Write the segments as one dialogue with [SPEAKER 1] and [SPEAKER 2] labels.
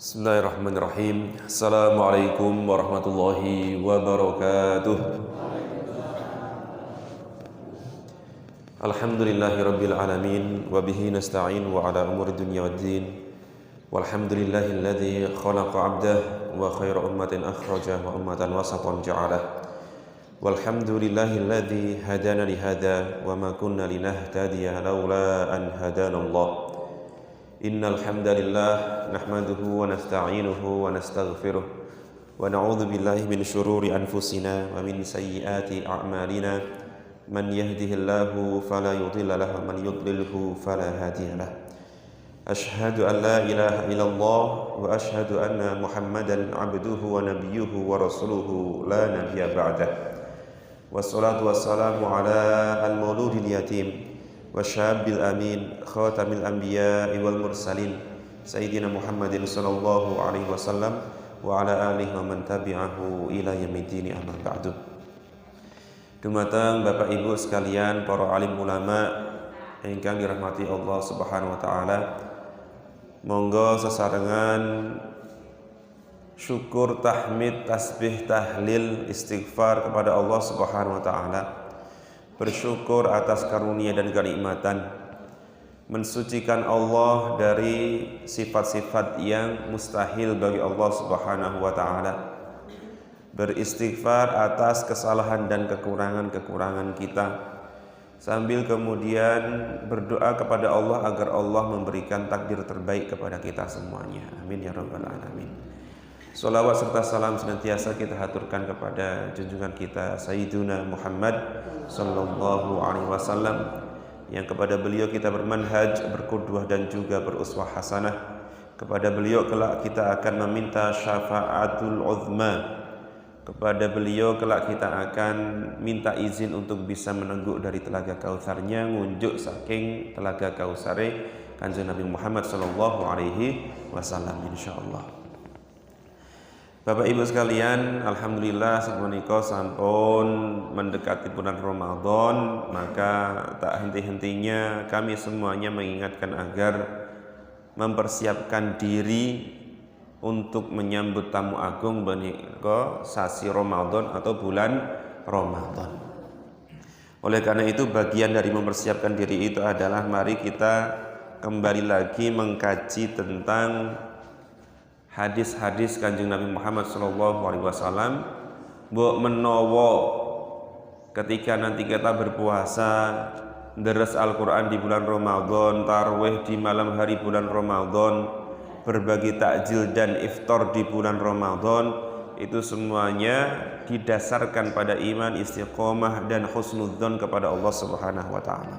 [SPEAKER 1] Bismillahirrahmanirrahim. Assalamualaikum warahmatullahi wabarakatuh. Alhamdulillahirabbil alamin wa bihi nasta'in wa ala umuri dunya waddin. Walhamdulillahilladzi khalaqa 'abdahu wa khayra ummatin akhraja wa ummatan wasatan ja'alah. Walhamdulillahilladzi hadana li hadza wa ma kunna linahtadiya laula an hadanallah. Innal hamdalillah nahmaduhu wa nasta'inuhu wa nastaghfiruh wa na'udzu billahi min syururi anfusina wa min sayyiati a'malina man yahdihillahu fala mudilla lahu wa man yudlilhu fala hadiya lahu. Asyhadu an la ilaha illallah wa asyhadu anna Muhammadan 'abduhu wa nabiyyuhu wa rasuluhu la nabiyya ba'dah. Wassalatu wassalamu ala al-mauludil yatim wasyabil amin khatamil anbiya'i wal mursalin sayyidina Muhammadin sallallahu alaihi wasallam wa ala alihi wa man tabi'ahu ila yaumiddin, amma ba'du. Dumateng Bapak Ibu sekalian para alim ulama ingkang dirahmati Allah Subhanahu wa taala, monggo sesarengan syukur, tahmid, tasbih, tahlil, istighfar kepada Allah Subhanahu wa taala, bersyukur atas karunia dan kenikmatan, mensucikan Allah dari sifat-sifat yang mustahil bagi Allah Subhanahu wa taala, beristighfar atas kesalahan dan kekurangan-kekurangan kita, sambil kemudian berdoa kepada Allah agar Allah memberikan takdir terbaik kepada kita semuanya. Amin ya rabbal alamin. Salawat serta salam senantiasa kita haturkan kepada junjungan kita Sayyiduna Muhammad sallallahu alaihi wasallam, yang kepada beliau kita bermanhaj, berqudwah dan juga beruswah hasanah. Kepada beliau kelak kita akan meminta syafaatul uzma. Kepada beliau kelak kita akan minta izin untuk bisa menengguk dari telaga Kautsarnya, ngunjuk saking telaga Kautsare Kanjeng Nabi Muhammad sallallahu alaihi wasallam insyaallah. Bapak Ibu sekalian, alhamdulillah sapunika sampun mendekati bulan Ramadan, maka tak henti-hentinya kami semuanya mengingatkan agar mempersiapkan diri untuk menyambut tamu agung menika sasi Ramadan atau bulan Ramadan. Oleh karena itu, bagian dari mempersiapkan diri itu adalah mari kita kembali lagi mengkaji tentang hadis-hadis Kanjeng Nabi Muhammad sallallahu alaihi wasallam, mbok menawa ketika nanti kita berpuasa, deres Al-Qur'an di bulan Ramadan, tarawih di malam hari bulan Ramadan, berbagi takjil dan iftar di bulan Ramadan, itu semuanya didasarkan pada iman, istiqomah dan husnudzon kepada Allah Subhanahu wa taala.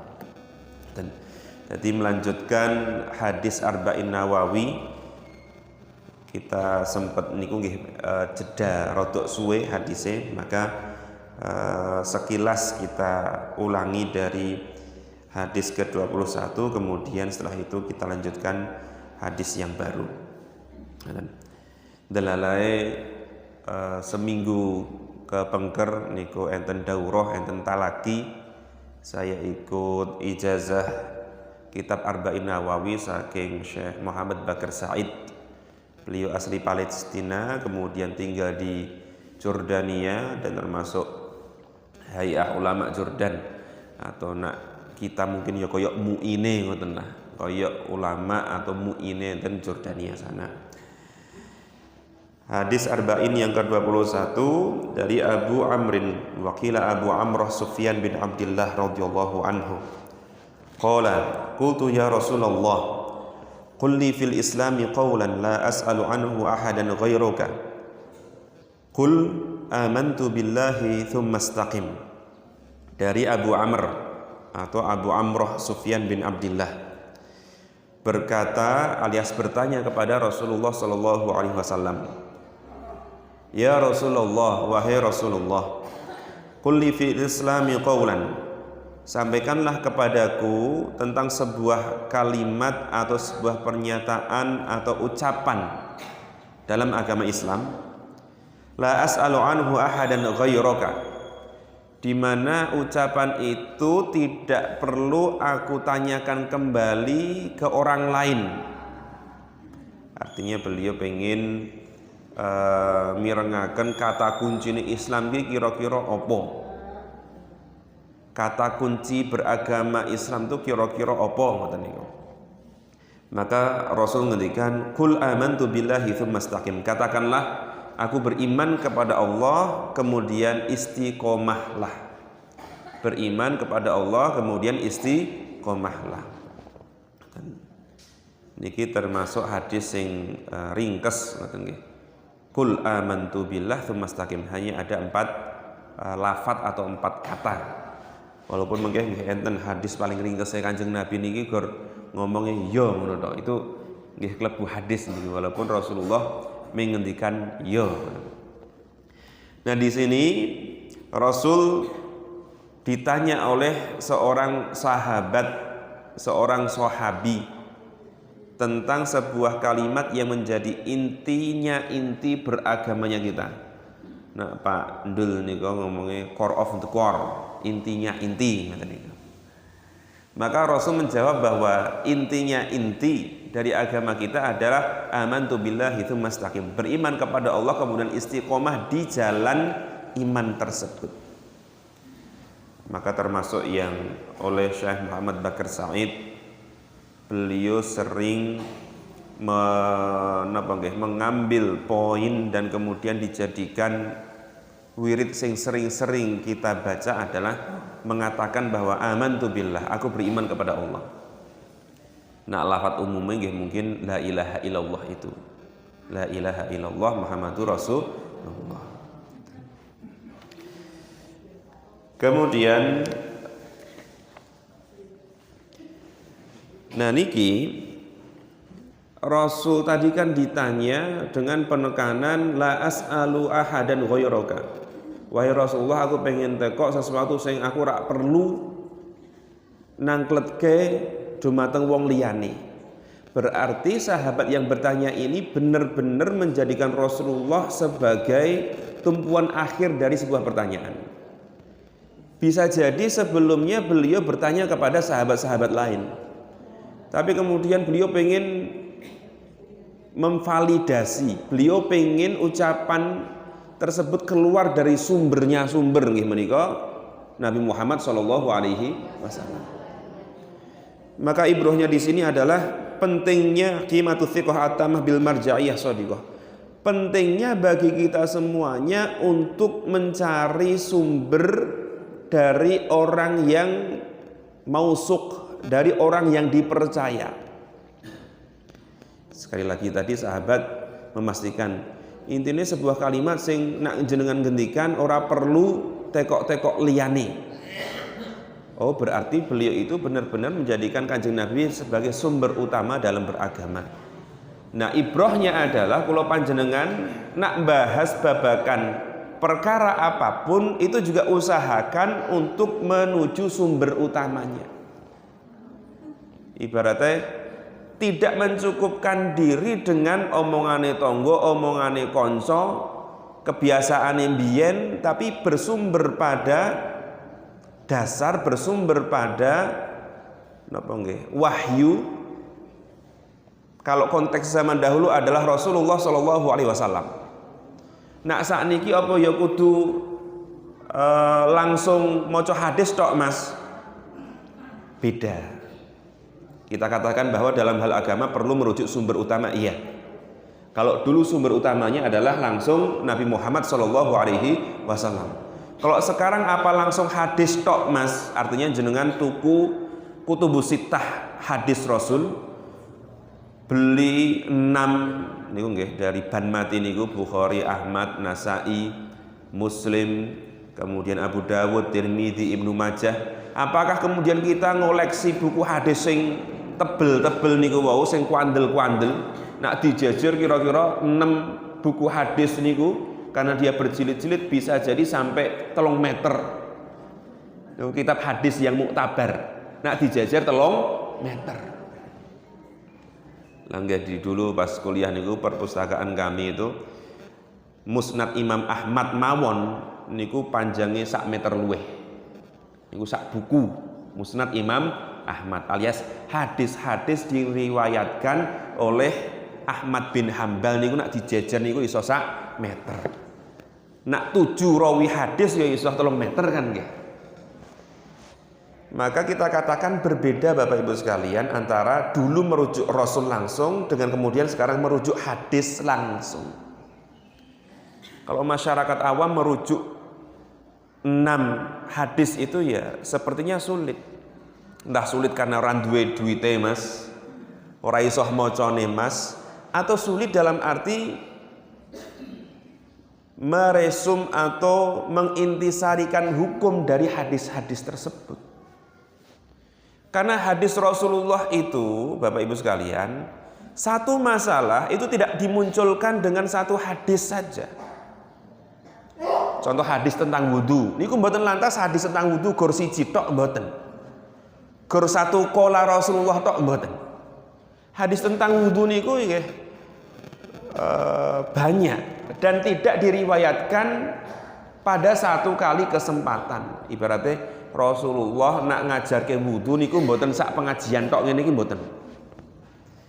[SPEAKER 1] Dan jadi melanjutkan hadis Arba'in Nawawi, kita sempat niku nggih jeda rodok suwe hadisnya, maka sekilas kita ulangi dari hadis ke-21, kemudian setelah itu kita lanjutkan hadis yang baru. Dalalai seminggu kepengker niku enten daurah, enten talaki, saya ikut ijazah kitab Arba'in Nawawi saking Syekh Muhammad Bakar Said. Beliau asli Palestina, kemudian tinggal di Jordania dan termasuk Hay'ah Ulama Jordan, atau nak kita mungkin ya koyok muine ngoten lah, koyok ulama atau muine dan Jordania sana. Hadis Arba'in yang ke-21 dari Abu Amrin, wakila Abu Amrah Sufyan bin Abdullah radhiyallahu anhu. Qala qultu ya Rasulullah, qul li fil islami qawlan la as'alu anhu ahadan ghairuka. Qul amantu billahi thumma istaqim. Dari Abu Amr atau Abu Amrah Sufyan bin Abdullah berkata alias bertanya kepada Rasulullah sallallahu alaihi wasallam, ya Rasulullah, wahai Rasulullah, qul li fil islami qawlan, sampaikanlah kepadaku tentang sebuah kalimat atau sebuah pernyataan atau ucapan dalam agama Islam, la as'alu anhu ahadan ghairaka, di mana ucapan itu tidak perlu aku tanyakan kembali ke orang lain, Artinya beliau pengen mirengaken kata kunci Islam iki kira-kira apa? Kata kunci beragama Islam itu kira-kira apa ngoten niku. Maka Rasul ngendikan, "Qul amantu billahi tsumma istaqim." Katakanlah, aku beriman kepada Allah, kemudian istiqomahlah. Beriman kepada Allah, kemudian istiqomahlah. Niki termasuk hadis sing ringkes ngoten nggih. Qul amantu billah tsumma istaqim. Hanya ada 4 lafaz atau 4 kata. Walaupun mungkin enten hadis paling ringkes Kanjeng Nabi niki gor ngomongnya ya ngono tok. Itu nggih klebu hadis niki walaupun Rasulullah mengendikan ya. Nah, di sini Rasul ditanya oleh seorang sahabat, seorang sahabi tentang sebuah kalimat yang menjadi inti beragamanya kita. Nah, Pak Ndul nika ngomongnya core of the core. Intinya inti. Maka Rasul menjawab bahwa intinya inti dari agama kita adalah amantu billahi tsumma istaqim. Beriman kepada Allah kemudian istiqomah di jalan iman tersebut. Maka termasuk yang oleh Syekh Muhammad Bakar Said, beliau sering mengambil poin dan kemudian dijadikan wirid sing sering-sering kita baca adalah mengatakan bahwa amantu billah, aku beriman kepada Allah. Nah, lafaz umumnya nggih mungkin la ilaha illallah itu. La ilaha illallah Muhammadur Rasulullah. Kemudian niki Rasul tadi kan ditanya dengan penekanan la as'alu ahadan ghairaka. Wahai Rasulullah, aku pengen tekok sesuatu sing aku rak perlu nangkletke dumateng wong liyane. Berarti sahabat yang bertanya ini benar-benar menjadikan Rasulullah sebagai tumpuan akhir dari sebuah pertanyaan. Bisa jadi sebelumnya beliau bertanya kepada sahabat-sahabat lain, tapi kemudian beliau pengen memvalidasi, beliau pengen ucapan tersebut keluar dari sumber nggih menika Nabi Muhammad sallallahu alaihi wasallam. Maka ibrohnya di sini adalah pentingnya qimatut thiqah atamah bil marja'iyah shadiqah. Pentingnya bagi kita semuanya untuk mencari sumber dari orang yang mausuk, dari orang yang dipercaya. Sekali lagi tadi sahabat memastikan intinya sebuah kalimat sing nak jenengan gendikan ora perlu tekok-tekok liyane. Oh, berarti beliau itu benar-benar menjadikan Kanjeng Nabi sebagai sumber utama dalam beragama. Nah, ibrohnya adalah kalau panjenengan nak bahas babakan perkara apapun itu juga usahakan untuk menuju sumber utamanya. Ibaratnya tidak mencukupkan diri dengan omongane tonggo, omongane konco, kebiasaane mbiyen, tapi bersumber pada dasar, bersumber pada napa nggih? Wahyu. Kalau konteks zaman dahulu adalah Rasulullah Shallallahu alaihi wasallam. Nak sakniki apa ya kudu langsung maca hadis tok, Mas? Beda. Kita katakan bahwa dalam hal agama perlu merujuk sumber utama, iya. Kalau dulu sumber utamanya adalah langsung Nabi Muhammad Shallallahu alaihi wasallam. Kalau sekarang apa langsung hadis tok, Mas? Artinya jenengan tuku kutubus sittah hadis Rasul, beli 6 niku nggih dari ban mati niku Bukhari, Ahmad, Nasai, Muslim, kemudian Abu Dawud, Tirmidzi, Ibnu Majah. Apakah kemudian kita ngoleksi buku hadis sing tebel-tebel niku wau sing kuandel-kuandel, nak dijajar kira-kira 6 buku hadis niku karena dia berjilid-jilid bisa jadi sampai 3 meter. Itu kitab hadis yang muktabar. Nak dijajar 3 meter. Langgah di dulu pas kuliah niku perpustakaan kami itu Musnad Imam Ahmad mawon niku panjangnya 1 meter luwih. Niku sak buku Musnad Imam Ahmad alias hadis-hadis diriwayatkan oleh Ahmad bin Hambal niku nak dijejer niku iso sak meter. Nak 7 rawi hadis ya iso 3 meter kan nggih. Maka kita katakan berbeda Bapak Ibu sekalian antara dulu merujuk Rasul langsung dengan kemudian sekarang merujuk hadis langsung. Kalau masyarakat awam merujuk 6 hadis itu ya sepertinya sulit. Entah sulit karena orang duwe duwite Mas, ora iso macane Mas, atau sulit dalam arti meresum atau mengintisarikan hukum dari hadis-hadis tersebut. Karena hadis Rasulullah itu, Bapak Ibu sekalian, satu masalah itu tidak dimunculkan dengan satu hadis saja. Contoh hadis tentang wudu, niku mboten lantas hadis tentang wudu gor siji tok mboten. Gor satu kola Rasulullah tok mboten. Hadis tentang wudu niku nggih banyak dan tidak diriwayatkan pada satu kali kesempatan. Ibaratnya Rasulullah nak ngajarke wudu niku mboten sak pengajian tok ngene iki mboten.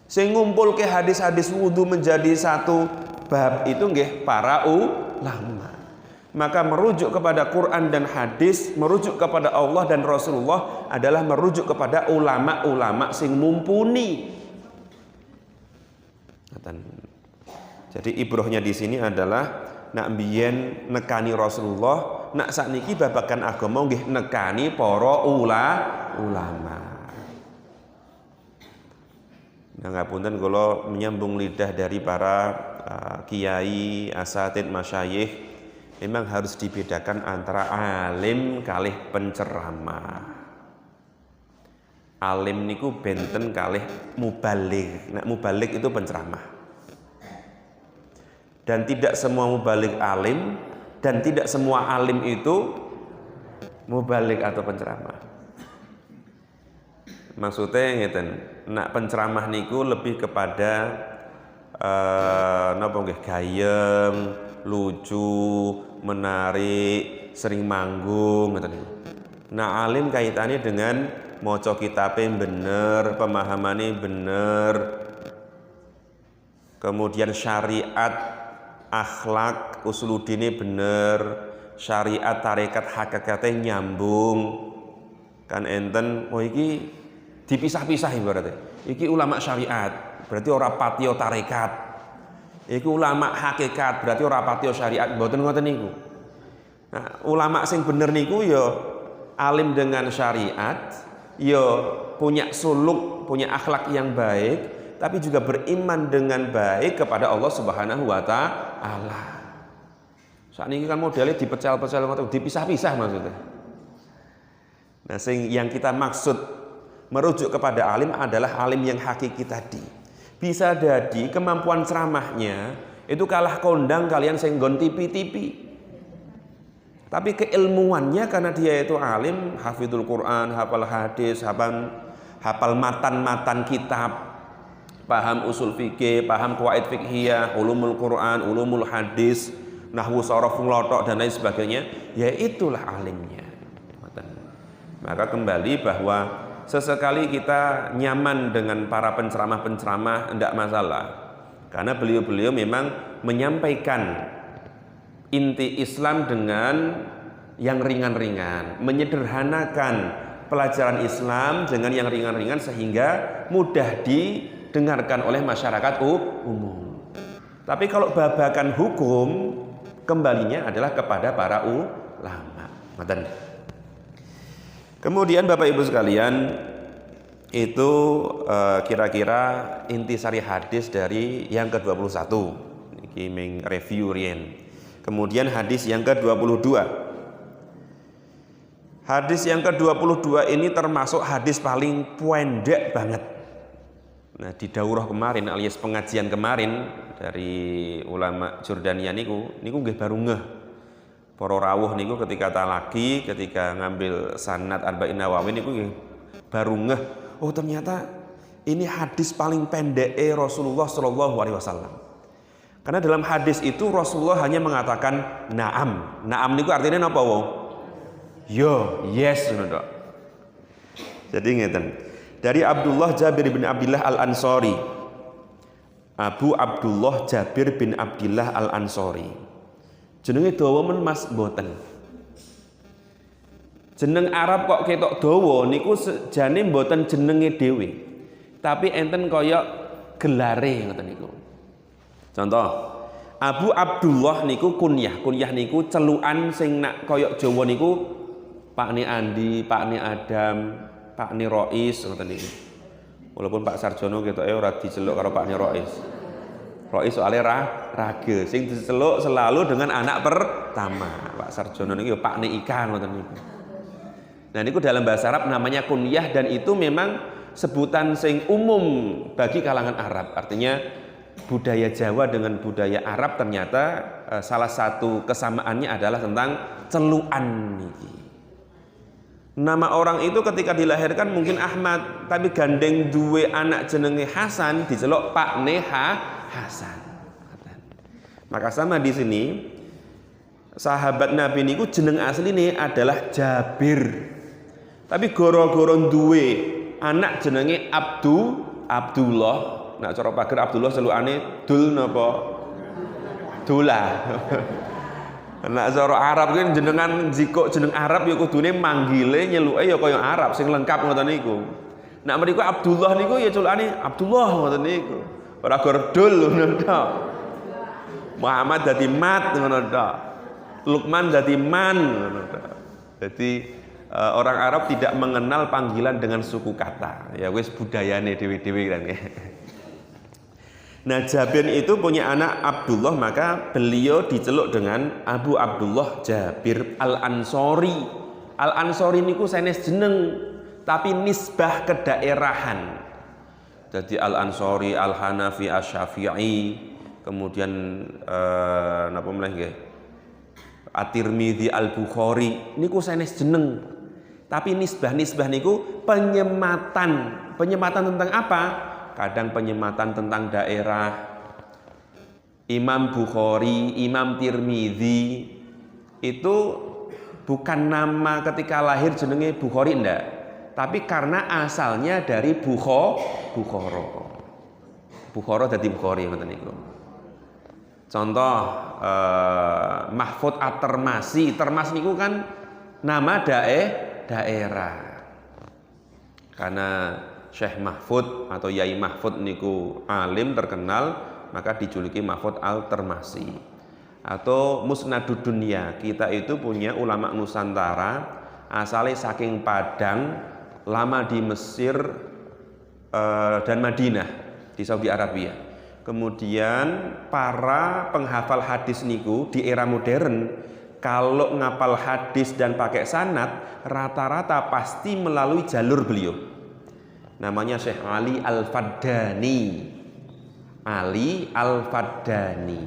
[SPEAKER 1] Sing ngumpulke hadis-hadis wudu menjadi satu bab itu nggih para ulama. Maka merujuk kepada Quran dan hadis, merujuk kepada Allah dan Rasulullah adalah merujuk kepada ulama-ulama sing mumpuni. Jadi ibrohnya di sini adalah nak biyen nekani Rasulullah, nak sakniki babagan agama nggih nekani para ulama. Nah ngapunten kula menyambung lidah dari para kiai, asatid, masyayikh, memang harus dibedakan antara alim kalih penceramah. Alim niku benten kalih mubaligh. Nak mubaligh itu penceramah. Dan tidak semua mubaligh alim dan tidak semua alim itu mubaligh atau penceramah. Maksudnya ngeten, nak penceramah niku lebih kepada napa nggih gayeng, lucu, menarik, sering manggung ngoten niku. Nah, alim kaitannya dengan maca kitabe bener, pemahamane bener. Kemudian syariat, akhlak, usuludine bener, syariat, tarekat, hakikatnya nyambung. Kan enten, oh iki dipisah-pisah ibaratnya. Iki ulama syariat, berarti ora patio tarekat. Iki ulama hakikat, berarti ora patio syariat. Mboten ngoten niku. Nah, ulama sing bener niku ya alim dengan syariat, ya punya suluk, punya akhlak yang baik, tapi juga beriman dengan baik kepada Allah Subhanahu wa Ta'ala. Saat ini kan modelnya dipecel-pecel, dipisah-pisah maksudnya. Nah, yang kita maksud merujuk kepada alim adalah alim yang hakiki tadi. Bisa jadi kemampuan ceramahnya itu kalah kondang kalian sing nggon tipi-tipi. Tapi keilmuannya karena dia itu alim, hafidul Quran, hafal hadis, hafal matan-matan kitab, paham usul fikih, paham qawaid fikhiyah, ulumul Quran, ulumul hadis, nahwu sharaf nglothok dan lain sebagainya, ya itulah alimnya. Maka kembali bahwa sesekali kita nyaman dengan para penceramah-penceramah, tidak masalah. Karena beliau-beliau memang menyampaikan inti Islam dengan yang ringan-ringan, menyederhanakan pelajaran Islam dengan yang ringan-ringan sehingga mudah didengarkan oleh masyarakat umum. Tapi kalau babakan hukum, kembalinya adalah kepada para ulama. Kemudian Bapak Ibu sekalian, itu kira-kira intisari hadis dari yang ke-21. Iki ming review rien. Kemudian hadis yang ke-22. Hadis yang ke-22 ini termasuk hadis paling pendek banget. Nah, di daurah kemarin alias pengajian kemarin dari ulama Jordania niku nggih baru ngeh. Para rawuh niku ketika talaki, ketika ngambil sanad Arba'in Nawawi niku nggih baru ngeh, oh ternyata ini hadis paling pendek Rasulullah Shallallahu alaihi wasallam. Karena dalam hadis itu Rasulullah hanya mengatakan na'am. Na'am niku artinya napa wong? Yo, yes ngono tok. Jadi ngeten. Dari Abdullah Jabir bin Abdullah Al-Ansari, Abu Abdullah Jabir bin Abdillah Al-Ansori. Jenenge dawa men Mas mboten. Jeneng Arab kok ketok dawa niku jane mboten jenenge dhewe. Tapi enten kaya gelare ngoten niku. Contoh, Abu Abdullah niku kunyah. Kunyah niku celukan sing nak kaya Jawa niku Pakne Andi, Pakne Adam, Pakne Rois ngoten niku. Walaupun Pak Sarjono ketoke ora diceluk karo Pakne Rois. Rois soalnya rage, sing diceluk selalu dengan anak pertama. Pak Sarjono niku Pakne Ika ngoten niku. Nah niku dalam bahasa Arab namanya kunyah dan itu memang sebutan sing umum bagi kalangan Arab. Artinya budaya Jawa dengan budaya Arab ternyata salah satu kesamaannya adalah tentang celukan niki. Nama orang itu ketika dilahirkan mungkin Ahmad, tapi gandeng duwe anak jenenge Hasan diceluk Pakne Hasan. Maka sama di sini sahabat Nabi niku jeneng asline adalah Jabir. Tapi goro-goro duwe anak jenenge Abdullah. Nak cara pager Abdullah selukane Dul napa? Dula. Nak cara Arab kan jenengan jiko jeneng Arab ya kudune manggile nyeluke ya kaya Arab sing lengkap ngoten niku. Nak mriku Abdullah niku ya celukane Abdullah ngoten niku. Ora gordul ngono tok. Muhammad dadi Mat ngono tok. Lukman dadi Man ngono tok. Jadi orang Arab tidak mengenal panggilan dengan suku kata. Ya wis budayane dhewe-dhewe kan. Nah Jabir itu punya anak Abdullah, maka beliau diceluk dengan Abu Abdullah Jabir Al-Ansori. Al-Ansori niku sanes jeneng tapi nisbah ke daerahan. Jadi Al-Ansori, Al-Hanafi, Asy-Syafi'i, kemudian napa meneh nggih? At-Tirmidzi, Al-Bukhari niku sanes jeneng. Tapi nisbah niku penyematan. Penyematan tentang apa? Kadang penyematan tentang daerah. Imam Bukhari, Imam Tirmidzi itu bukan nama ketika lahir jenenge Bukhari ndak, tapi karena asalnya dari Bukhara. Bukhara dadi Bukhari ngoten niku. Contoh Mahfud At-Termasi. Termas niku kan nama daerah. Karena Syekh Mahfud atau Yai Mahfud niku alim terkenal, maka dijuluki Mahfud Al-Termasi. Atau Musnadud Dunya, kita itu punya ulama Nusantara asalnya saking Padang, lama di Mesir dan Madinah di Saudi Arabia. Kemudian para penghafal hadis niku di era modern kalau ngapal hadis dan pakai sanad rata-rata pasti melalui jalur beliau. Namanya Syekh Ali Al-Faddani. Ali Al-Faddani.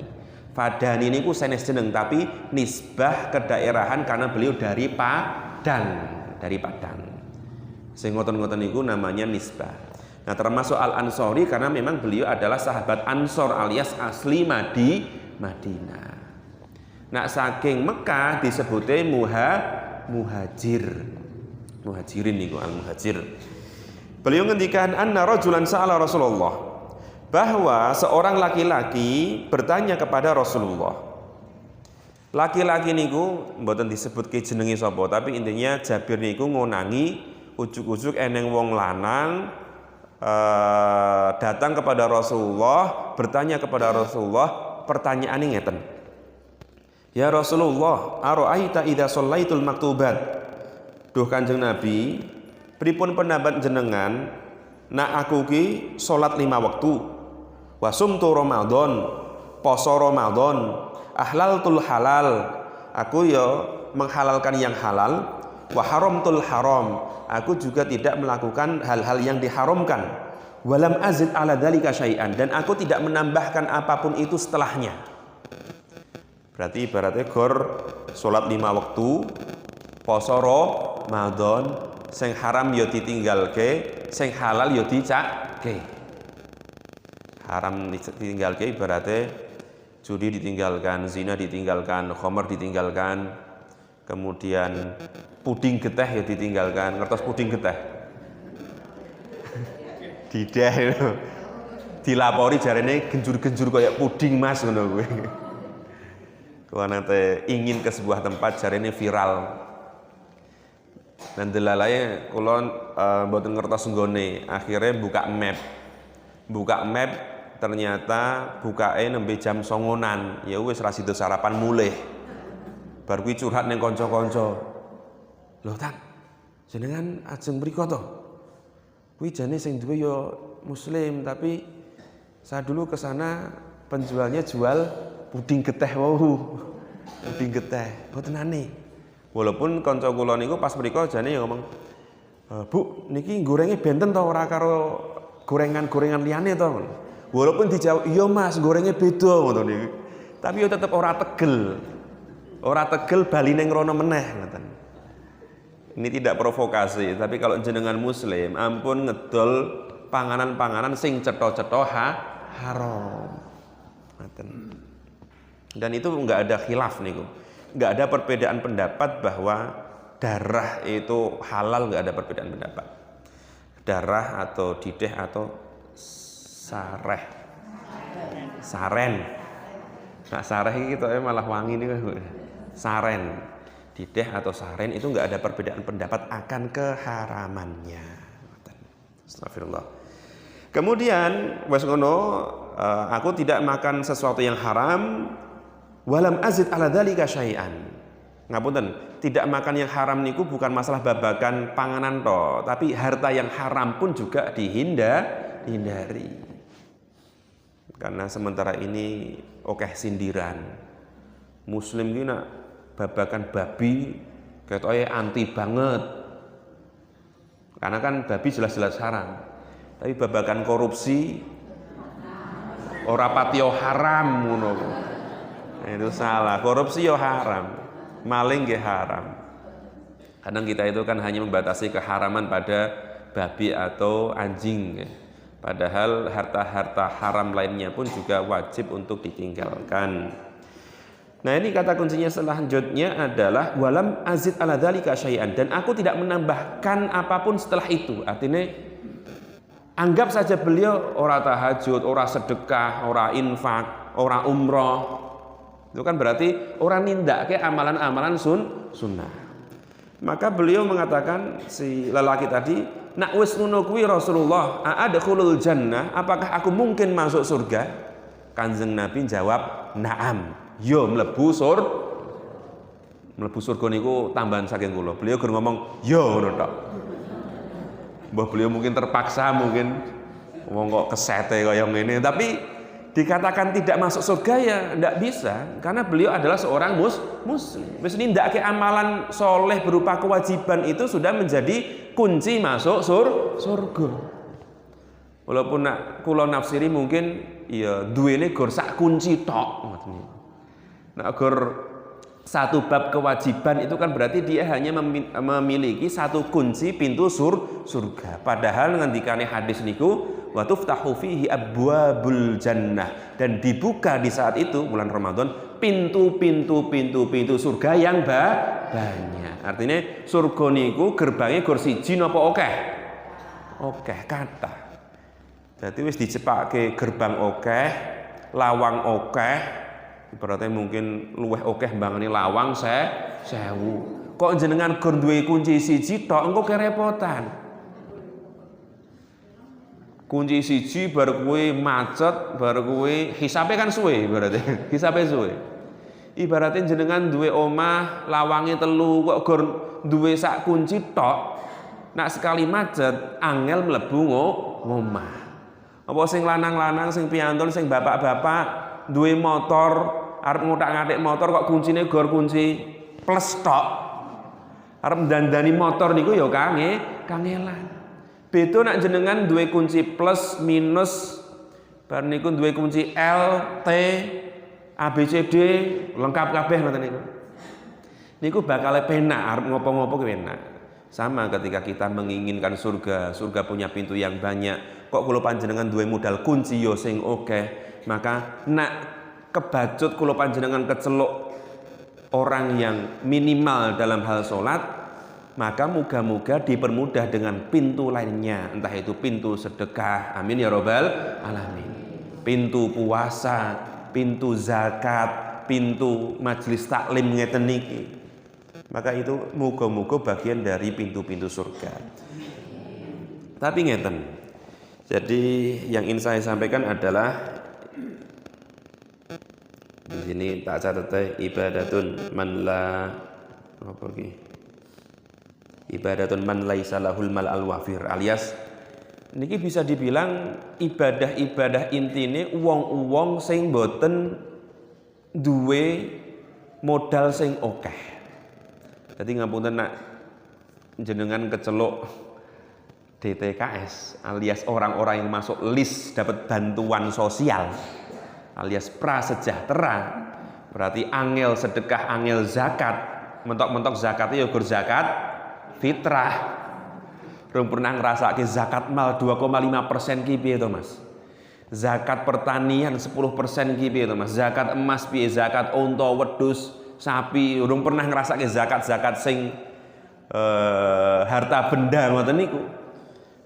[SPEAKER 1] Faddani niku sanes jeneng tapi nisbah kedaerahan karena beliau dari Padang. Sing ngoten-ngoten niku namanya nisbah. Nah, termasuk Al-Ansori karena memang beliau adalah sahabat Ansor alias asli Madinah. Nah, saking Mekah disebutnya muhajirin niku al-muhajir. Beliau ngendikan anna rajulan sa'ala Rasulullah, bahwa seorang laki-laki bertanya kepada Rasulullah. Laki-laki niku mboten disebutke jenenge sapa, tapi intinya Jabir niku ngonangi ujug-ujug eneng wong lanang datang kepada Rasulullah, bertanya kepada Rasulullah, pertanyaane ngeten. Ya Rasulullah, ara'aita idza shallaitul maktubat. Duh Kanjeng Nabi, pripun pendapat jenengan nak aku ki salat 5 waktu, wasumtu Ramadan, poso Ramadan, ahlaltul halal, aku ya menghalalkan yang halal, wa haramtul haram, aku juga tidak melakukan hal-hal yang diharamkan, walam azid ala dzalika syai'an, dan aku tidak menambahkan apapun itu setelahnya. Berarti ibaratnya gor salat 5 waktu, poso Ramadan, sing haram ya ditinggalke, sing halal ya dicake. Haram ditinggalke ibaratnya judi ditinggalkan, zina ditinggalkan, khamr ditinggalkan, kemudian puding geteh ya ditinggalkan. Ngertos puding geteh? Didah itu. dilapori jarene genjur-genjur kayak puding Mas ngono kuwi. Kuwi nate ingin ke sebuah tempat jarene viral. Dan delalae kula mboten ngertos nggone, akhirnya buka map ternyata bukae nembe jam 09.00. Ya wis ra sida sarapan mulih. Bar kuwi curhat ning kanca-kanca. Lho Tan, jenengan ajeng mriko to? Kuwi jane sing duwe ya muslim, tapi saya dulu ke sana penjualnya jual puding geteh wau. Puding geteh, mboten aneh. Walaupun kanca kula niku pas mriko jane ya ngomong, "Bu, niki gorenge benten to ora karo gorengan-gorengan liyane to?" Walaupun dijawab, "Iya Mas, gorenge beda," ngono niku. Tapi yo tetep ora tegel. Ora tegel bali ning rono meneh ngoten. Ini tidak provokasi, tapi kalau jenengan muslim, ampun ngedol panganan-panganan sing cetha-cetha haram. Dan itu enggak ada khilaf niku. Enggak ada perbedaan pendapat bahwa darah itu halal, enggak ada perbedaan pendapat. Darah atau dideh atau saren. Nah, sareh iki ketoke malah wangi niku. Saren, dideh atau saren itu enggak ada perbedaan pendapat akan keharamannya. Astagfirullah. Kemudian wes ngono, aku tidak makan sesuatu yang haram, walam azid ala dzalika syai'an. Ngapunten, tidak makan yang haram niku bukan masalah babagan panganan to, tapi harta yang haram pun juga dihindari. Karena sementara ini okeh sindiran. Muslim ki nak babagan babi ketoke anti banget. Karena kan babi jelas-jelas haram. Tapi babagan korupsi ora patio haram ngono. Itu salah. Korupsi yo haram. Maling nggih haram. Kadang kita itu kan hanya membatasi keharaman pada babi atau anjing. Padahal harta-harta haram lainnya pun juga wajib untuk ditinggalkan. Nah, ini kata kuncinya selanjutnya adalah walam azid ala dzalika syai'an, dan aku tidak menambahkan apapun setelah itu. Artinya anggap saja beliau ora tahajud, ora sedekah, ora infak, ora umroh. Itu kan berarti orang nindakake amalan-amalan sunnah. Maka beliau mengatakan, si lelaki tadi, nak wis ngono kuwi Rasulullah, a'adkhulul jannah, apakah aku mungkin masuk surga? Kanjeng Nabi jawab, "Na'am." Yo mlebu surga niku tambahan saking kula. Beliau gur ngomong, "Yo," ngono tok. Mbah beliau mungkin terpaksa, mungkin wong kok kesete kaya ngene, tapi dikatakan tidak masuk surga ya ndak bisa, karena beliau adalah seorang muslim. Wis nindakake amalan soleh berupa kewajiban itu sudah menjadi kunci masuk surga. Walaupun nak kula nafsiri mungkin ya duwene gur sak kunci tok ngoten niku. Nah, gur satu bab kewajiban itu kan berarti dia hanya memiliki satu kunci pintu surga. Padahal ngendikane hadis niku wa tuftahu fihi abwabul jannah, dan dibuka di saat itu bulan Ramadan pintu surga yang banyak. Artinya surga niku gerbangnya gur siji napa akeh? Akeh kathah. Dadi wis dicepake gerbang akeh, lawang akeh. Ibaratnya mungkin luweh akeh mbangane lawang 1000. Kok jenengan gur duwe kunci siji tok engko kerepotan. Kunci siji bar kuwi macet, bar kuwi hisabe kan suwe ibaratnya. Hisabe suwe. Ibaratnya jenengan duwe omah lawange 3 kok gur duwe sak kunci tok. Nak sekali macet angel mlebu ngomah. Apa sing lanang-lanang, sing piantun, sing bapak-bapak duwe motor, arep ngotak-ngatik motor kok kuncine gor kunci plus tok. Arep dandani motor niku ya kangelan. Beda nak jenengan duwe kunci plus minus, bar niku duwe kunci L, T, A, B, C, D, lengkap kabeh ngoten niku. Niku bakal penak, arep ngopo-ngopo penak. Sama ketika kita menginginkan surga, surga punya pintu yang banyak. Kok kula panjenengan duwe modal kunci yo sing akeh, maka nak kebacut kula panjenengan keceluk orang yang minimal dalam hal sholat, maka moga-moga dipermudah dengan pintu lainnya, entah itu pintu sedekah. Amin ya robbal alamin. pintu puasa, pintu zakat, pintu majelis taklim ngeten niki. Maka itu muga-muga bagian dari pintu-pintu surga. Tapi ngeten. Jadi yang ingin saya sampaikan adalah di sini tak catat ibadatun man la apa iki? Ibadatun man laisa lahul mal al wafir, alias niki bisa dibilang ibadah-ibadah intine wong-wong sing boten duwe modal sing akeh. Jadi ngapunten nak jenengan keceluk DTKS alias orang-orang yang masuk list dapat bantuan sosial alias prasejahtera, berarti angel sedekah, angel zakat, mentok-mentok zakatnya ya zakat fitrah. Belum pernah ngerasake zakat mal 2,5% ki piye to Mas? Zakat pertanian 10% ki piye to Mas? Zakat emas piye? Zakat unta, wedhus, sapi, urung pernah ngrasake zakat-zakat sing harta benda ngoten niku.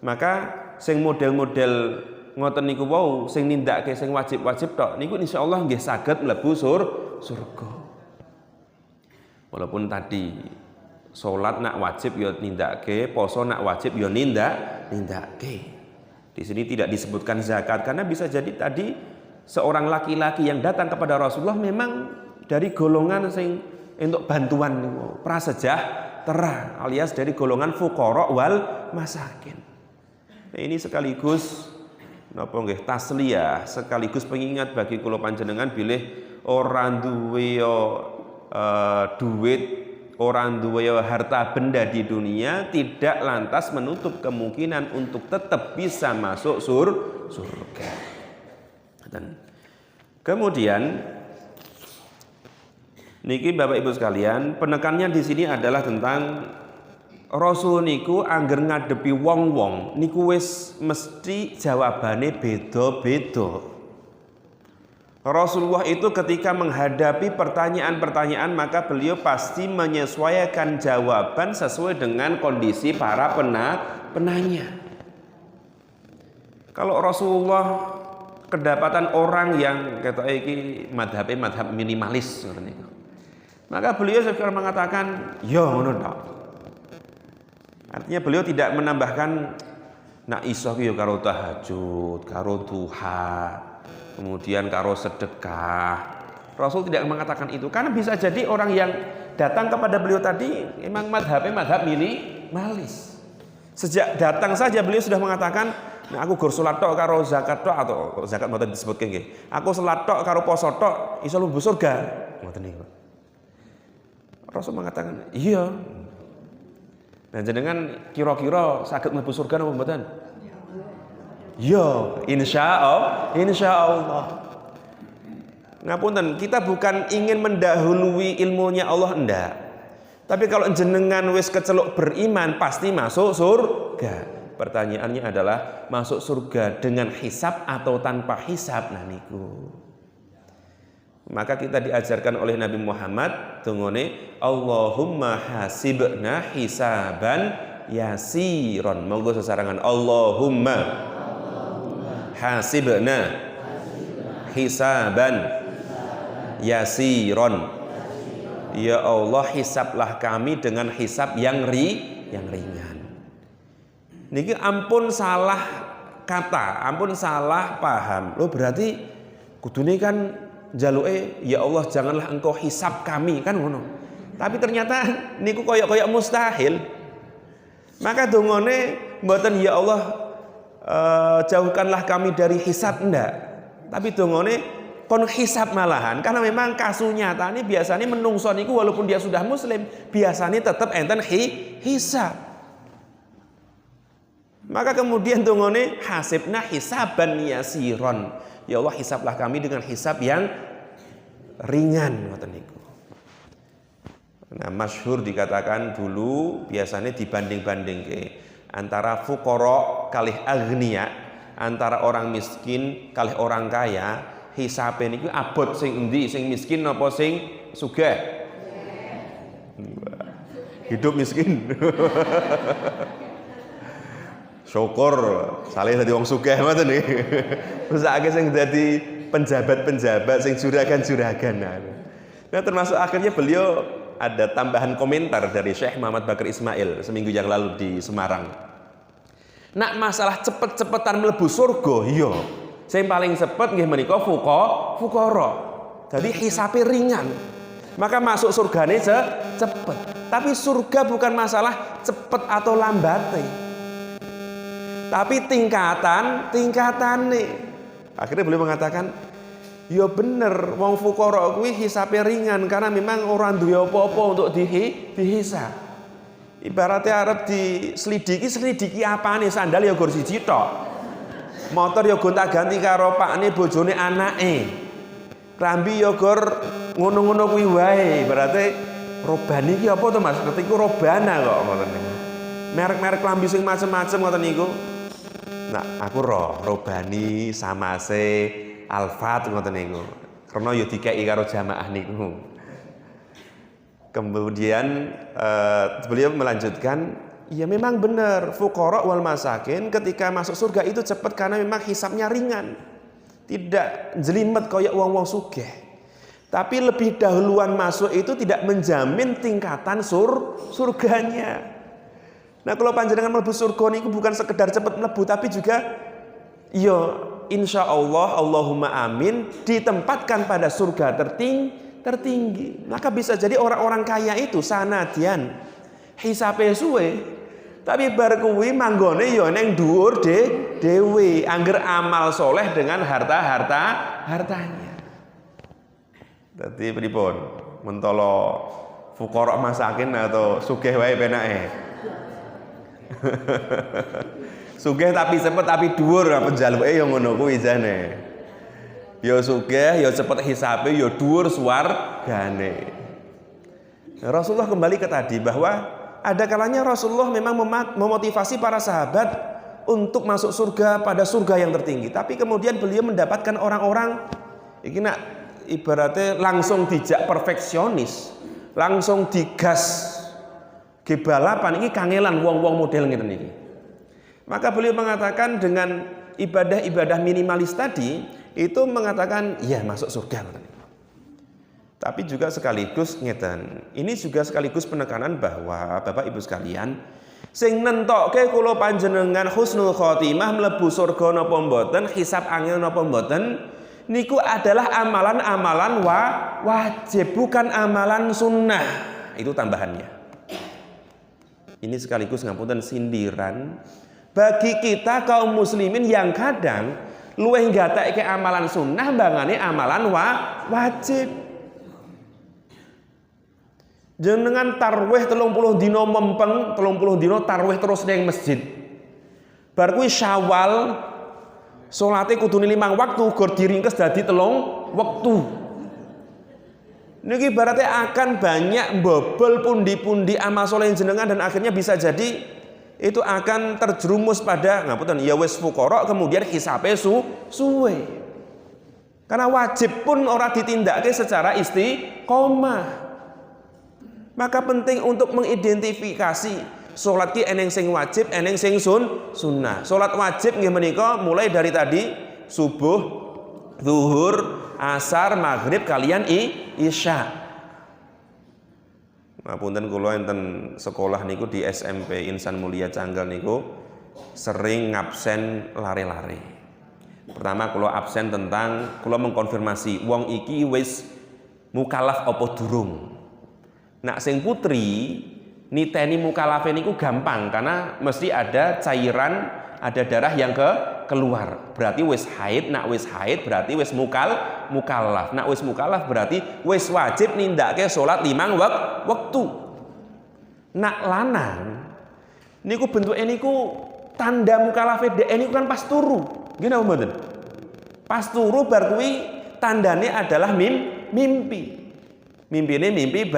[SPEAKER 1] Maka sing model-model ngoten niku wau sing nindakake sing wajib-wajib tok niku insyaallah nggih saged mlebu surga. Walaupun tadi salat nak wajib ya nindakake, poso nak wajib ya nindakake. Di sini tidak disebutkan zakat karena bisa jadi tadi seorang laki-laki yang datang kepada Rasulullah memang dari golongan sing untuk bantuan prasejahtera alias dari golongan fuqara wal masakin. Nah, ini sekaligus napa nggih tasliyah, sekaligus pengingat bagi kula panjenengan bilih ora duwe duit, orang duwe harta benda di dunia tidak lantas menutup kemungkinan untuk tetap bisa masuk surga. Dan kemudian niki Bapak Ibu sekalian, penekannya di sini adalah tentang Rasul niku angger ngadepi wong-wong niku wis mesti jawabane beda-beda. Rasulullah itu ketika menghadapi pertanyaan-pertanyaan maka beliau pasti menyesuaikan jawaban sesuai dengan kondisi para penanya. Kalau Rasulullah kedapatan orang yang kata iki madhab minimalis maka beliau sekarang mengatakan ya ngono tok. Artinya beliau tidak menambahkan nak iso ki karo tahajud, karo duha, kemudian karo sedekah. Rasul tidak mengatakan itu karena bisa jadi orang yang datang kepada beliau tadi memang madhab minimalis. Sejak datang saja beliau sudah mengatakan, nah aku gur salat tok karo zakat tok atau zakat mboten disebutke nggih. Aku salat tok karo poso tok iso mlebu surga. Ngoten niku. Rasul mengatakan, iya. Nah jenengan kira-kira saged mlebu surga napa mboten? Ya, insyaallah. Ngapunten, kita bukan ingin mendahului ilmunya Allah enggak. Tapi kalau jenengan wis keceluk beriman pasti masuk surga. Pertanyaannya adalah masuk surga dengan hisab atau tanpa hisab nah niku. Maka kita diajarkan oleh Nabi Muhammad tungone Allahumma hasibna hisaban yasiron. Monggo sesarangan Allahumma hasibna hisaban yasiron. Ya Allah, hisablah kami dengan hisab yang ringan. Niki ampun salah kata, ampun salah paham. Loh berarti kudune kan jaluke ya Allah janganlah engkau hisab kami kan ngono. Tapi ternyata niku koyok-koyok mustahil. Maka dongone mboten ya Allah jauhkanlah kami dari hisab enggak. Tapi dongone kon hisab malahan karena memang kasus nyata ini biasanya menungso niku walaupun dia sudah muslim biasanya tetap enten hisab. Maka kemudian dongone hasibna hisaban yasiron. Ya Allah hisablah kami dengan hisab yang ringan ngoten niku. Nah, masyhur dikatakan dulu biasanya dibanding-bandingke antara fuqara kalih agniya, antara orang miskin kalih orang kaya, hisabe niku abot sing endi, sing miskin napa sing sugih? Hidup miskin. Syukur saleh dadi wong sugih ngoten niki. Terus akeh sing dadi penjabat-penjabat sing juragan-juragan. Nah, termasuk akhirnya beliau ada tambahan komentar dari Syekh Muhammad Bakar Ismail seminggu yang lalu di Semarang. Nak masalah cepet-cepetan mlebu surga, iya. Sing paling cepet nggih menika fuqara. Jadi hisabe ringan. Maka masuk surgane cepet. Tapi surga bukan masalah cepet atau lambate. Tapi tingkatane. Akhirnya beliau mengatakan, ya bener, wong fuqara kuwi hisabe ringan karena memang orang duwe apa-apa untuk dihisab. Ibaratnya arep diselidiki apane, sandal ya gur siji tok. Motor ya gonta-ganti karo pakne bojone anake. Klambi ya gur ngono-ngono kuwi wae. Berarti robani iki apa to Mas? Ngerti ku robana kok ngoten niku. Merek-merek klambi sing macem-macem ngoten niku. Nah, aku robani, Samase, Alfat ngoten niku. Karena yo dikeki karo jamaah niku. Kemudian beliau melanjutkan, ya memang benar fuqara wal masakin ketika masuk surga itu cepat karena memang hisabnya ringan. Tidak jelimet kayak wong-wong sugih. Tapi lebih dahuluan masuk itu tidak menjamin tingkatan surganya. Nah, kalau panjenengan mlebu surga niku bukan sekedar cepat mlebu tapi juga ya insya Allah Allahumma amin ditempatkan pada surga tertinggi. Maka bisa jadi orang-orang kaya itu sanadyan hisabe suwe tapi bar kuwi manggone ya ning dhuwur dhewe angger amal soleh dengan hartanya. Dadi pripun? Mentolo fuqara masakin atau sugih wae penake. Sugih tapi cepet tapi dhuwur apa njaluke ya ngono kuwi jane. Ya sugih ya cepet hisabe ya dhuwur swargane. Rasulullah kembali ke tadi bahwa ada kalanya Rasulullah memang memotivasi para sahabat untuk masuk surga pada surga yang tertinggi. Tapi kemudian beliau mendapatkan orang-orang iki nak ibaratnya langsung dijak perfeksionis, langsung digas balapan ini kangelan wong-wong model ngeten iki. Maka beliau mengatakan dengan ibadah-ibadah minimalis tadi itu mengatakan ya masuk surga. Tapi juga sekaligus ngeten. Ini juga sekaligus penekanan bahwa Bapak Ibu sekalian sing nentokke kula panjenengan husnul khotimah mlebu surga napa mboten, hisab angel napa mboten niku adalah amalan-amalan wajib bukan amalan sunnah. Itu tambahannya. Ini sekaligus ngapunten sindiran bagi kita kaum muslimin yang kadang luwih nggatekke amalan sunnah mbangane amalan wajib. Jenengan tarwih 30 dina mempeng, 30 dina tarwih terus ning masjid. Bar kuwi Syawal salate kudune 5 waktu gur diringkes dadi 3 wektu. Niki ibaratnya akan banyak bobol pundi-pundi amal soleh jenengan dan akhirnya bisa jadi itu akan terjerumus pada ngapunten ya wis fuqara kemudian hisabe suwe. Karena wajib pun ora ditindakake secara istiqomah. Maka penting untuk mengidentifikasi salat ki eneng sing wajib, eneng sing sunnah. Salat wajib nggih menika mulai dari tadi subuh, zuhur, asar, maghrib kalian isya. Ngapunten kula enten sekolah niku di SMP Insan Mulia Canggal niku sering ngabsen lare-lare. Pertama kula absen tentang kula mengkonfirmasi wong iki wis mukallaf apa durung. Nak sing putri niteni mukalafe niku gampang karena mesti ada cairan, ada darah yang keluar. Berarti wis haid, nak wis haid berarti wis mukallaf. Nak wis mukallaf berarti wis wajib nindakake salat 5 wektu. Nak lanang niku bentuke niku tanda mukalafe dhek niku kan pas turu. Nggih napa mboten? Pas turu bar kuwi tandane adalah mimpi. Mimpine mimpi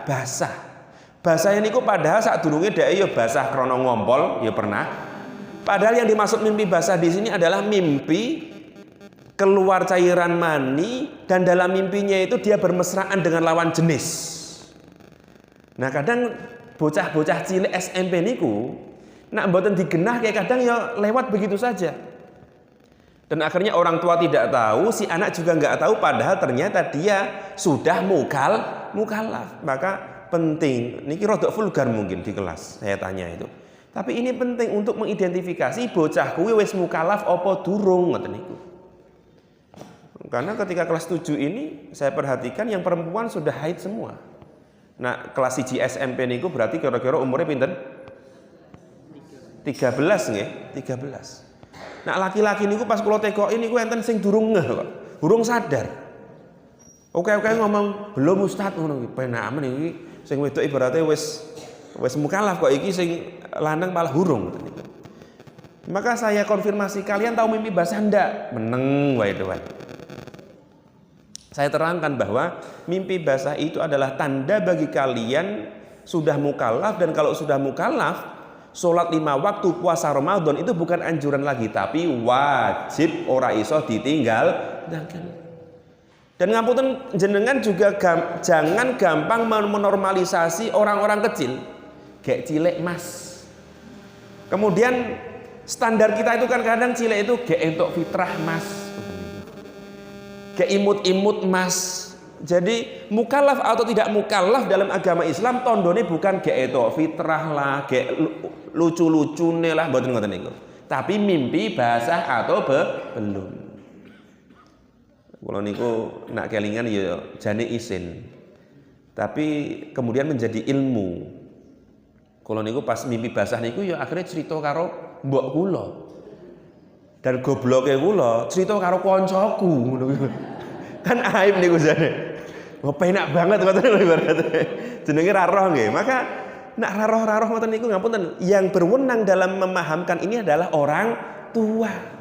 [SPEAKER 1] basah. Basahnya niku padahal sadurunge dhek ya basah krana ngompol ya pernah. Padahal yang dimaksud mimpi basah di sini adalah mimpi keluar cairan mani dan dalam mimpinya itu dia bermesraan dengan lawan jenis. Nah, kadang bocah-bocah cilik SMP niku Nak mboten digenah kayak kadang ya lewat begitu saja. Dan akhirnya orang tua tidak tahu, si anak juga nggak tahu, padahal ternyata dia sudah mukallaf. Maka penting, ini rodok vulgar mungkin di kelas saya tanya itu. Tapi ini penting untuk mengidentifikasi bocah kuwi wis mukallaf apa durung ngoten niku. Karena ketika kelas 7 ini saya perhatikan yang perempuan sudah haid semua. Nah, kelas 1 SMP niku berarti kira-kira umurnya pinten? 13 nggih, 13. Nah, laki-laki niku pas kula tekoki niku enten sing durung ngeh kok. Durung sadar. Oke ngomong belum Ustaz ngono iki. Penak men iki sing wedok ibaratnya wis mukallaf kok, iki sing lanang malah hurung. Maka saya konfirmasi, kalian tahu mimpi basah ndak? Meneng wae doan. Saya terangkan bahwa mimpi basah itu adalah tanda bagi kalian sudah mukallaf, dan kalau sudah mukallaf, sholat 5 waktu, puasa Ramadan itu bukan anjuran lagi, tapi wajib, ora iso ditinggal. Dan ngapunten jenengan juga jangan gampang menormalisasi orang-orang kecil. Gek cilik mas. Kemudian standar kita itu kan kadang cilik itu gek entuk fitrah mas. Gek imut-imut mas. Jadi mukallaf atau tidak mukallaf dalam agama Islam tondone bukan gek entuk fitrah lah, gek lucu-lucune lah, mboten ngoten niku. Tapi mimpi basah atau belum. Kalau niku nak kelingan ya jane isin. Tapi kemudian menjadi ilmu. Kalau niku pas mimpi basah niku ya akhirnya cerita karo mbok kula. Dan gobloke kula cerita karo koncoku ngono. Kan aib niku jane. Wah penak banget ngoten lho ibaratnya. Jenenge ra roh nggih. Maka nak ra roh ngoten niku ngapunten, yang berwenang dalam memahamkan ini adalah orang tua.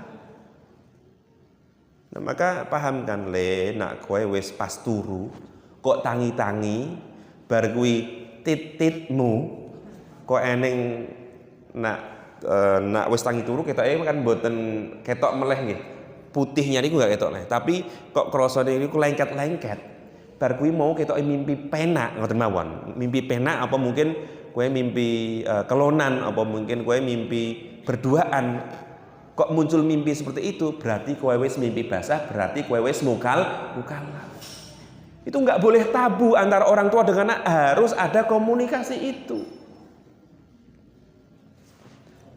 [SPEAKER 1] Nah, maka pahamkan le nak kowe wis pas turu kok tangi-tangi bar kuwi tititmu kok eneng nak wis tangi turu ketoke kan mboten ketok meleh nggih. Putihnya niku gak ketok leh, tapi kok krasane niku lengket-lengket. Bar kuwi mau ketoke mimpi penak ngoten mawon. Mimpi penak apa mungkin kowe mimpi kelonan, apa mungkin kowe mimpi berduaan. Kok muncul mimpi seperti itu, berarti kowe wis mimpi basah, berarti kowe wis mukallaf. Itu nggak boleh tabu antara orang tua dengan anak, harus ada komunikasi itu.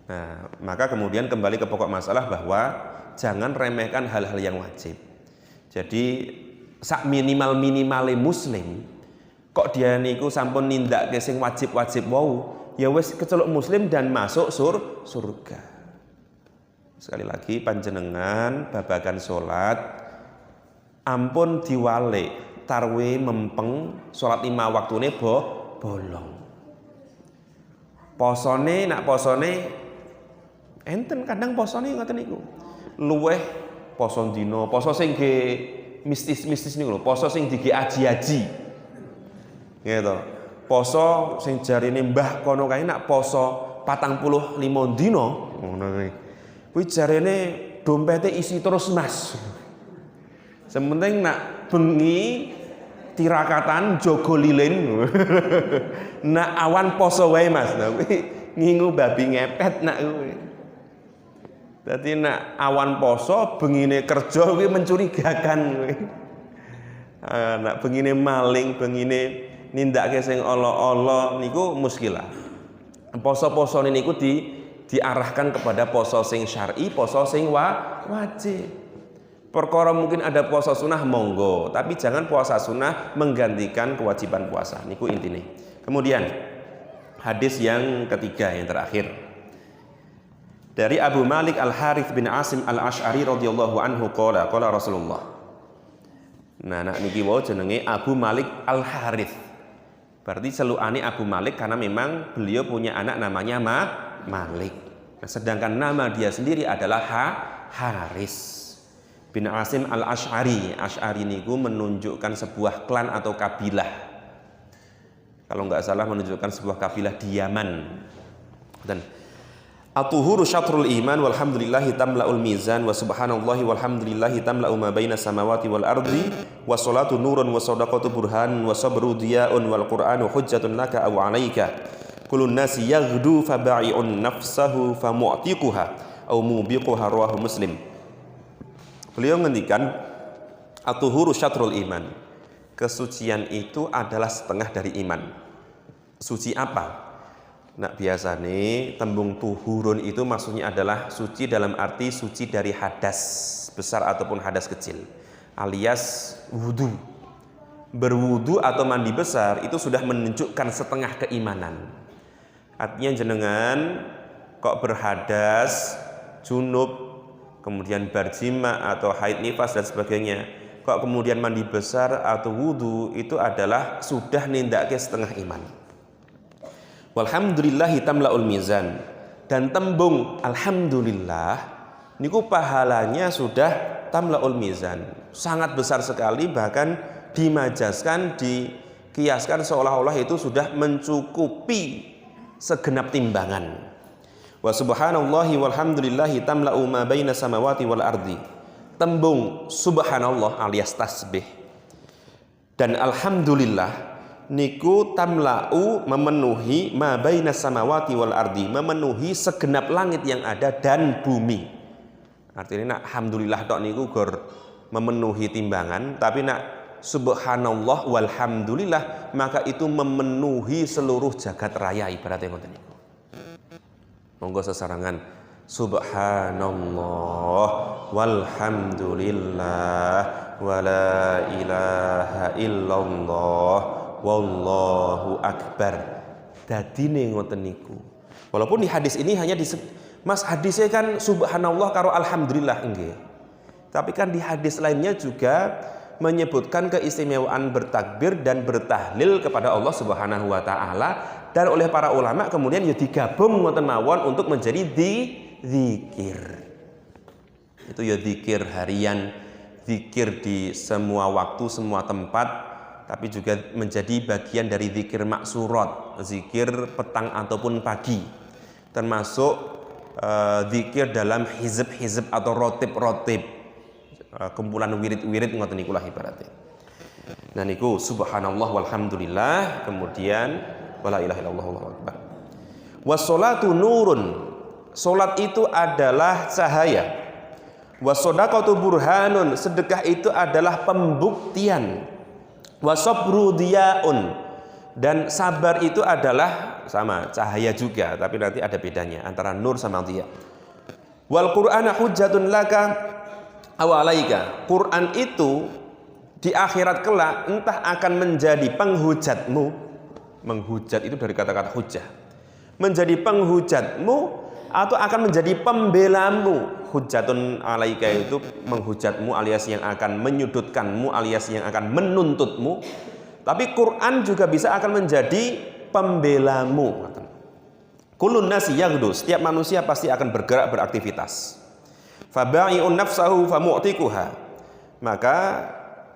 [SPEAKER 1] Nah, maka kemudian kembali ke pokok masalah bahwa jangan remehkan hal-hal yang wajib. Jadi sak minimal-minimale muslim, kok dia niku sampun nindakke sing wajib-wajib wau, ya wis keceluk muslim dan masuk surga. Sekali lagi panjenengan babagan sholat ampun diwale tarwe mempeng sholat 5 waktune bolong. Posone nak posone enten kadang posone ngoten niku. Luweh poso dina, poso sing ge mistis-mistis niku lho, poso sing dige aji-aji. Gitu. Poso sing jarine mbah kono kae nak poso 45 dina ngono kuwi. Kuwi jarene dompete isi terus mas. Sementing nak bengi tirakatan jogo lilin. Nak awan poso wae mas. Nah kuwi ngingu babi ngepet nak kuwi. Dadi nak awan poso bengine kerja kuwi mencurigakan kuwi. Nak bengine maling, bengine nindakake sing ala-ala niku muskilah. Poso-posone niku diarahkan kepada poso sing syar'i, poso sing wajib. Perkara mungkin ada puasa sunnah monggo, tapi jangan puasa sunnah menggantikan kewajiban puasa. Niku intine. Kemudian hadis yang ketiga yang terakhir dari Abu Malik Al-Harith bin Asim Al-Asy'ari radhiyallahu anhu qala Rasulullah. Nah, nak niki wau jenenge Abu Malik Al-Harith. Berarti celukane Abu Malik karena memang beliau punya anak namanya Malik. Nah, sedangkan nama dia sendiri adalah Haris bin Asim Al-Asy'ari. Asy'ari niku menunjukkan sebuah klan atau kabilah. Kalau nggak salah menunjukkan sebuah kabilah di Yaman. Dan at-tuhuru syatrul iman walhamdulillahi tamla'ul mizan wa subhanallahi walhamdulillahi tamla'u ma baina samawati wal ardi wa salatu nurun wa sadaqatu burhan wa sabru diya'un wal qur'anu hujjatun laka aw 'alaika Kulun nasi yaghdu faba'i'un nafsahu famu'tiquha au mubiquha, rawahu Muslim. Beliau ngendikan at-tuhuru syatrul iman. Kesucian itu adalah setengah dari iman. Suci apa? Nah, biasanya tembung tuhurun itu maksudnya adalah suci dalam arti suci dari hadas besar ataupun hadas kecil, alias wudu. Berwudu atau mandi besar itu sudah menunjukkan setengah keimanan. Artinya jenengan kok berhadas, junub, kemudian berjima atau haid nifas dan sebagainya, kok kemudian mandi besar atau wudu, itu adalah sudah nindakake setengah iman. Walhamdulillahi tamla'ul mizan. Dan tembung alhamdulillah niku pahalanya sudah tamla'ul mizan, sangat besar sekali, bahkan dimajaskan, dikiaskan seolah-olah itu sudah mencukupi segenap timbangan. Wa subhanallahi walhamdulillahi tamla'u ma baina samawati wal ardi. Tembung subhanallah alias tasbih dan alhamdulillah niku tamla'u, memenuhi ma baina samawati wal ardi, memenuhi segenap langit yang ada dan bumi. Artinya nak alhamdulillah tok niku gor memenuhi timbangan, tapi nak subhanallah walhamdulillah maka itu memenuhi seluruh jagat raya, ibaratnya ngoten niku. Monggo sesarangan subhanallah walhamdulillah wala ilaha illallah wallahu akbar. Dadine ngoten niku. Walaupun di hadis ini hanya Mas hadisnya kan subhanallah karo alhamdulillah nggih. Tapi kan di hadis lainnya juga menyebutkan keistimewaan bertakbir dan bertahlil kepada Allah Subhanahu wa taala, dan oleh para ulama kemudian ya digabung ngoten mawon untuk menjadi zikir. Itu ya zikir harian, zikir di semua waktu, semua tempat, tapi juga menjadi bagian dari zikir maksurat, zikir petang ataupun pagi, termasuk zikir dalam hizb-hizb atau rotib-rotib, kumpulan wirid-wirid ngoten niku lah ibaratnya. Nah niku subhanallah walhamdulillah, kemudian wala ilaha illallah wallahu akbar. Wassolatu nurun, salat itu adalah cahaya. Wassadaqatu burhanun, sedekah itu adalah pembuktian. Wasabru diyaun, dan sabar itu adalah sama cahaya juga, tapi nanti ada bedanya antara nur sama diya. Wal Qur'ana hujjatun laka aw alaika, Quran itu di akhirat kelak entah akan menjadi penghujatmu. Menghujat itu dari kata-kata hujjah, menjadi penghujatmu atau akan menjadi pembelamu. Hujjatun alaika itu menghujatmu alias yang akan menyudutkanmu alias yang akan menuntutmu. Tapi Quran juga bisa akan menjadi pembelamu. Kulun nasi yaghdu, setiap manusia pasti akan bergerak beraktivitas. Faba'i'un nafsahu famu'tiquha, maka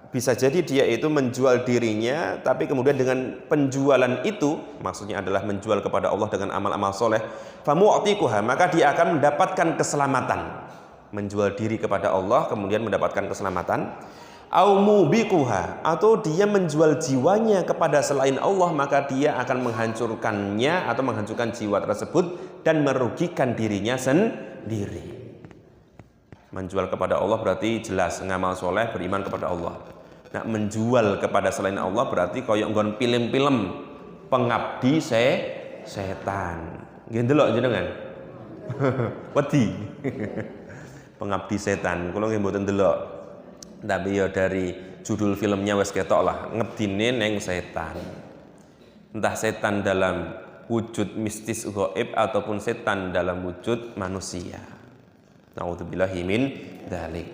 [SPEAKER 1] bisa jadi dia itu menjual dirinya, tapi kemudian dengan penjualan itu maksudnya adalah menjual kepada Allah dengan amal-amal soleh. Famu'tiquha, maka dia akan mendapatkan keselamatan. Menjual diri kepada Allah kemudian mendapatkan keselamatan. Au mubiquha, atau dia menjual jiwanya kepada selain Allah, maka dia akan menghancurkannya atau menghancurkan jiwa tersebut dan merugikan dirinya sendiri. Menjual kepada Allah berarti jelas ngamal soleh, beriman kepada Allah. Nah, menjual kepada selain Allah berarti koyok nggon film-film pengabdi setan. Nggih ndelok jenengan. Wedi. Pengabdi setan. Kula nggih mboten ndelok. Tapi ya dari judul filmnya wes ketok lah, ngedine neng setan. Entah setan dalam wujud mistis gaib ataupun setan dalam wujud manusia. Nauzubillahi min dzalik.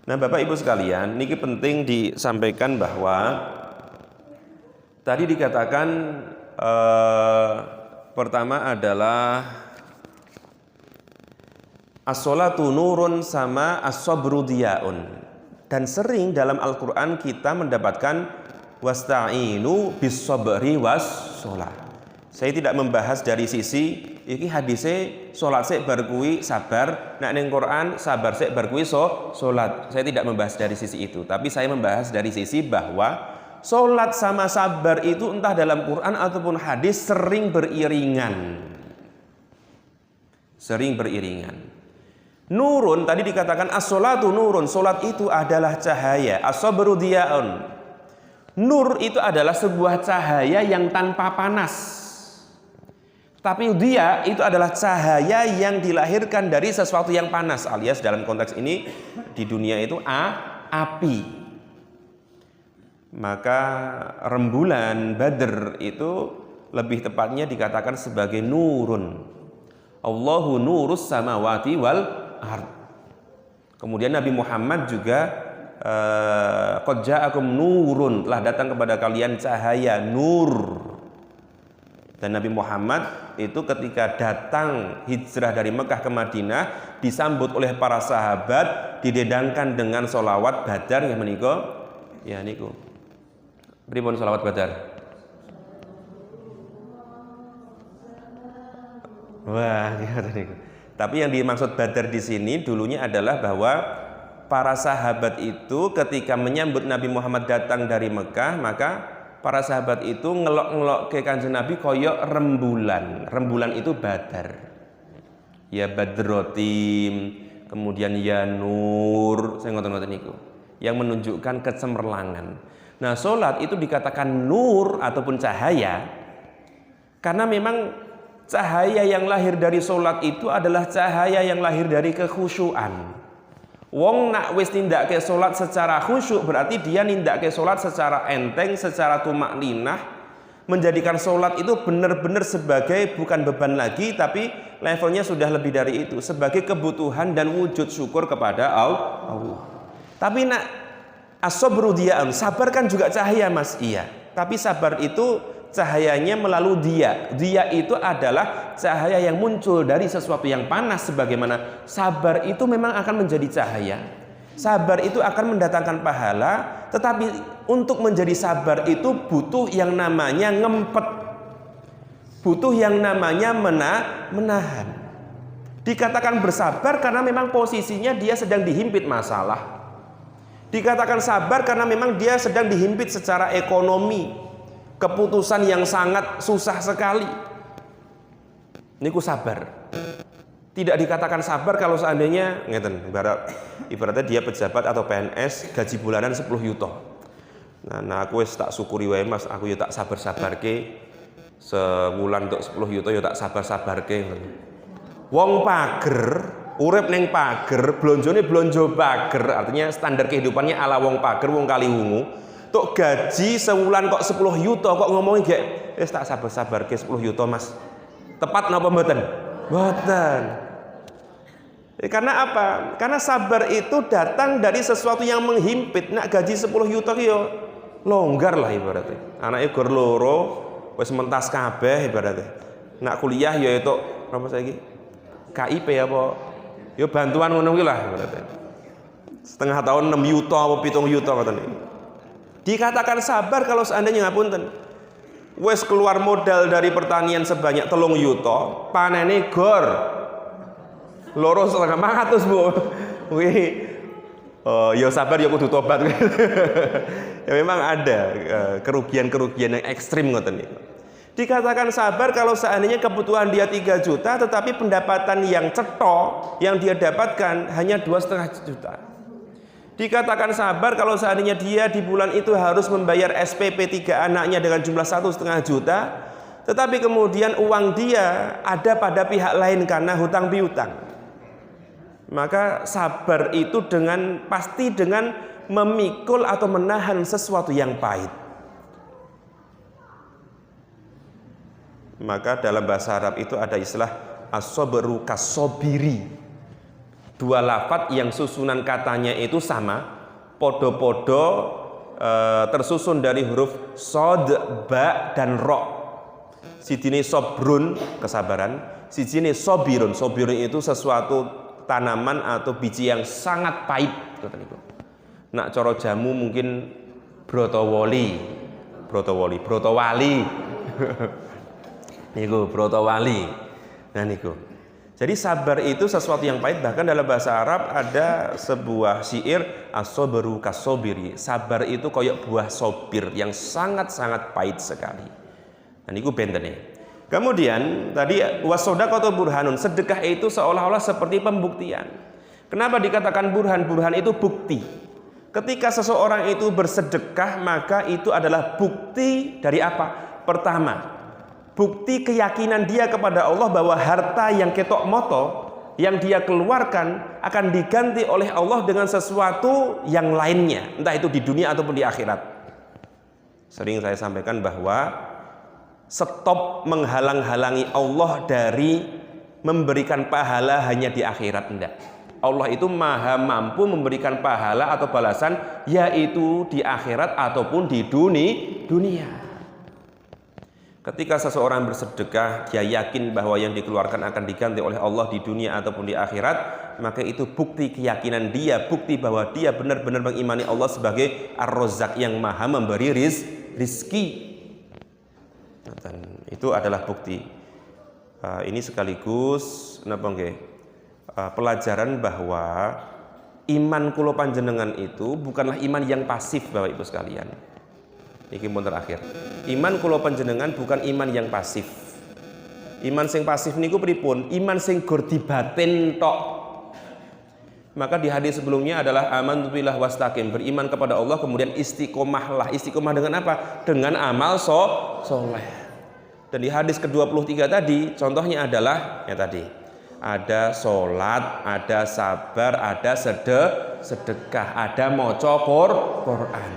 [SPEAKER 1] Nah, Bapak Ibu sekalian, niki penting disampaikan bahwa tadi dikatakan pertama adalah as-sholatu nurun sama as-sabru diyaun. Dan sering dalam Al-Quran kita mendapatkan wasta'inu bis-sabri was-sholah. Saya tidak membahas dari sisi iki hadise sholat sik bar kuwi sabar, nek ning Quran sabar sik bar kuwi sholat. Saya tidak membahas dari sisi itu, tapi saya membahas dari sisi bahwa Sholat sama sabar itu entah dalam Quran ataupun hadis sering beriringan. Sering beriringan. Nurun tadi dikatakan as-sholatu nurun, sholat itu adalah cahaya. As-sabru diya'un. Nur itu adalah sebuah cahaya yang tanpa panas. Tapi dia itu adalah cahaya yang dilahirkan dari sesuatu yang panas, alias dalam konteks ini di dunia itu api. Maka rembulan Badr itu lebih tepatnya dikatakan sebagai nurun. Allahu nurus samawati wal ard. Kemudian Nabi Muhammad juga qad ja'akum nurun, telah datang kepada kalian cahaya, nur. Dan Nabi Muhammad itu ketika datang hijrah dari Mekah ke Madinah disambut oleh para sahabat, didedangkan dengan sholawat Badar yang menika ya niku. Pripun sholawat Badar? Wah, ya niku. Tapi yang dimaksud Badar di sini dulunya adalah bahwa para sahabat itu ketika menyambut Nabi Muhammad datang dari Mekah, maka para sahabat itu ngelok-ngelok ke Kanjeng Nabi koyok rembulan. Rembulan itu Badar. Ya Badrotim, kemudian ya Nur, saya ngoten-ngoten niku. Yang menunjukkan kecemerlangan. Nah, sholat itu dikatakan nur ataupun cahaya karena memang cahaya yang lahir dari sholat itu adalah cahaya yang lahir dari kekhusyuan. Wong nak wis nindakake salat secara khusyuk berarti dia nindakake salat secara enteng, secara tumakninah, menjadikan salat itu benar-benar sebagai bukan beban lagi tapi levelnya sudah lebih dari itu, sebagai kebutuhan dan wujud syukur kepada Allah. Tapi nak as-sabru diya'un, sabar kan juga cahaya Mas, iya. Tapi sabar itu cahayanya melalui dia. Dia itu adalah cahaya yang muncul dari sesuatu yang panas, sebagaimana sabar itu memang akan menjadi cahaya. Sabar itu akan mendatangkan pahala, tetapi untuk menjadi sabar itu butuh yang namanya ngempet. Butuh yang namanya menahan. Dikatakan bersabar karena memang posisinya dia sedang dihimpit masalah. Dikatakan sabar karena memang dia sedang dihimpit secara ekonomi. Keputusan yang sangat susah sekali. Niku sabar. Tidak dikatakan sabar kalau seandainya ngeten, ibaratnya dia pejabat atau PNS gaji bulanan 10 yuto. Nah aku wis tak syukuri wae Mas, aku yo tak sabar-sabarke sebulan untuk 10 yuto yo tak sabar-sabarke. Wong pager, urip ning pager, blonjone blonjo pager, artinya standar kehidupannya ala wong pager, wong kaliwungu. Tok gaji sebulan kok 10 yuto, kok ngomongin gak wis tak sabar-sabar ke 10 yuto Mas. Tepat napa mboten? Mboten. Karena apa? Karena sabar itu datang dari sesuatu yang menghimpit. Nak gaji 10 yuto ki yo longgar lah ibaratnya. Anake gor loro wis mentas kabeh ibaratnya. Nak kuliah yo itu apa saiki? KIP apa? Yo bantuan ngono kuwi lah ibaratnya. Setengah tahun 6 yuto apa 7 yuto ngoten iki. Dikatakan sabar kalau seandainya ngapunten wes keluar modal dari pertanian sebanyak 3 yuto, panene gor 2,5 Bu. Wih, ya sabar ya kudu tobat. Ya memang ada kerugian-kerugian yang ekstrim ngoten niku. Dikatakan sabar kalau seandainya kebutuhan dia 3 juta tetapi pendapatan yang cetok yang dia dapatkan hanya 2,5 juta. Dikatakan sabar kalau seandainya dia di bulan itu harus membayar SPP 3 anaknya dengan jumlah 1,5 juta, tetapi kemudian uang dia ada pada pihak lain karena hutang piutang. Maka sabar itu pasti dengan memikul atau menahan sesuatu yang pahit. Maka dalam bahasa Arab itu ada istilah as-sabru kas-sabiri. 2 lafadz yang susunan katanya itu sama, podo-podo tersusun dari huruf sod, ba, dan ro. Sijine sobrun, kesabaran. Sijine sobirun. Sobirun itu sesuatu tanaman atau biji yang sangat pahit. Nak coro jamu mungkin brotowali. Niku brotowali. Nah niku. Jadi sabar itu sesuatu yang pahit. Bahkan dalam bahasa Arab ada sebuah syair, as-sabru kas-sabiri. Sabar itu koyok buah sobir yang sangat-sangat pahit sekali. Dan itu bentene. Kemudian tadi wasodaqatu burhanun, sedekah itu seolah-olah seperti pembuktian. Kenapa dikatakan burhan? Burhan itu bukti. Ketika seseorang itu bersedekah, maka itu adalah bukti dari apa? Pertama, bukti keyakinan dia kepada Allah bahwa harta yang ketok moto yang dia keluarkan akan diganti oleh Allah dengan sesuatu yang lainnya, entah itu di dunia ataupun di akhirat. Sering saya sampaikan bahwa stop menghalang-halangi Allah dari memberikan pahala hanya di akhirat, enggak. Allah itu maha mampu memberikan pahala atau balasan yaitu di akhirat ataupun di dunia. Ketika seseorang bersedekah, dia yakin bahwa yang dikeluarkan akan diganti oleh Allah di dunia ataupun di akhirat, maka itu bukti keyakinan dia, bukti bahwa dia benar-benar mengimani Allah sebagai Ar-Razzaq yang maha memberi rizki. Dan itu adalah bukti. Ini sekaligus pelajaran bahwa iman kula panjenengan itu bukanlah iman yang pasif, Bapak Ibu sekalian. Iki pun terakhir. Iman kula panjenengan bukan iman yang pasif. Iman sing pasif niku pripun? Iman sing gur dibatin tok. Maka di hadis sebelumnya adalah amantu billah wastaqim, beriman kepada Allah kemudian istiqomahlah. Istiqomah dengan apa? Dengan amal soleh. Dan di hadis ke-23 tadi contohnya adalah ya tadi ada sholat, ada sabar, ada sedekah, ada maca Quran.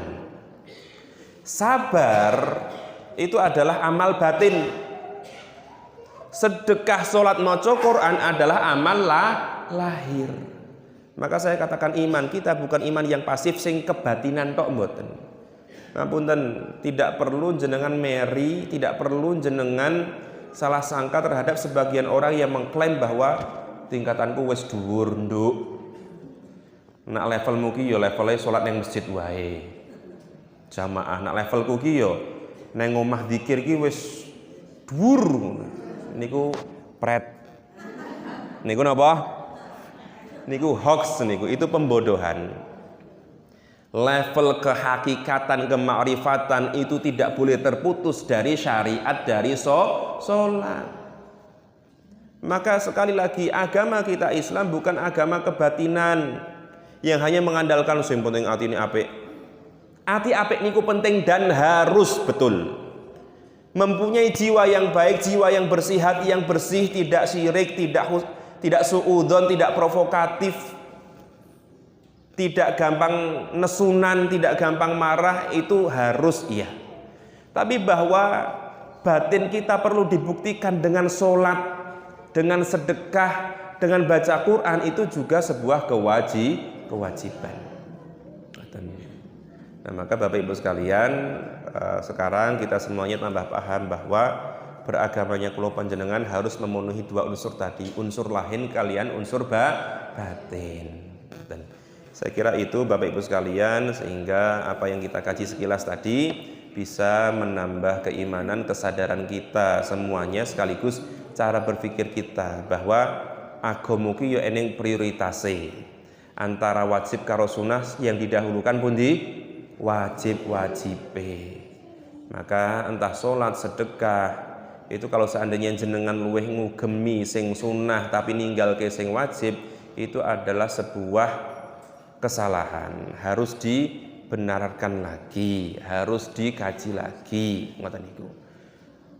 [SPEAKER 1] Sabar itu adalah amal batin. Sedekah, sholat, maca Quran adalah amal lahir. Maka saya katakan iman kita bukan iman yang pasif sing kebatinan tok mboten. Ngapunten, tidak perlu jenengan meri, tidak perlu jenengan salah sangka terhadap sebagian orang yang mengklaim bahwa tingkatanku wis dhuwur nduk. Nak levelmu ki ya levele sholat nang masjid wae. Jamaah, nak levelku ki yo neng omah dzikir ki wis dhuwur niku pret niku napa niku hoax niku, itu pembodohan. Level kehakikatan kemakrifatan itu tidak boleh terputus dari syariat, dari sholat. Maka sekali lagi agama kita Islam bukan agama kebatinan yang hanya mengandalkan sing penting atine apik. Ati apik niku penting dan harus betul. Mempunyai jiwa yang baik, jiwa yang bersih, hati yang bersih, tidak syirik, tidak suudzon, tidak provokatif, tidak gampang nesunan, tidak gampang marah, itu harus iya. Tapi bahwa batin kita perlu dibuktikan dengan sholat, dengan sedekah, dengan baca Quran, itu juga sebuah kewajiban. Nah, maka Bapak Ibu sekalian, sekarang kita semuanya tambah paham bahwa beragamanya kula panjenengan harus memenuhi dua unsur tadi, unsur lahir kalian unsur batin. Dan saya kira itu Bapak Ibu sekalian, sehingga apa yang kita kaji sekilas tadi bisa menambah keimanan, kesadaran kita semuanya, sekaligus cara berpikir kita bahwa agama ki yo eneng prioritase antara wajib karo sunah, yang didahulukan pundi wajib-wajibe. Maka entah sholat, sedekah itu kalau seandainya jenengan luweh ngugemi sing sunah tapi ninggal ke sing wajib, itu adalah sebuah kesalahan, harus dibenarkan lagi, harus dikaji lagi, ngoten niku.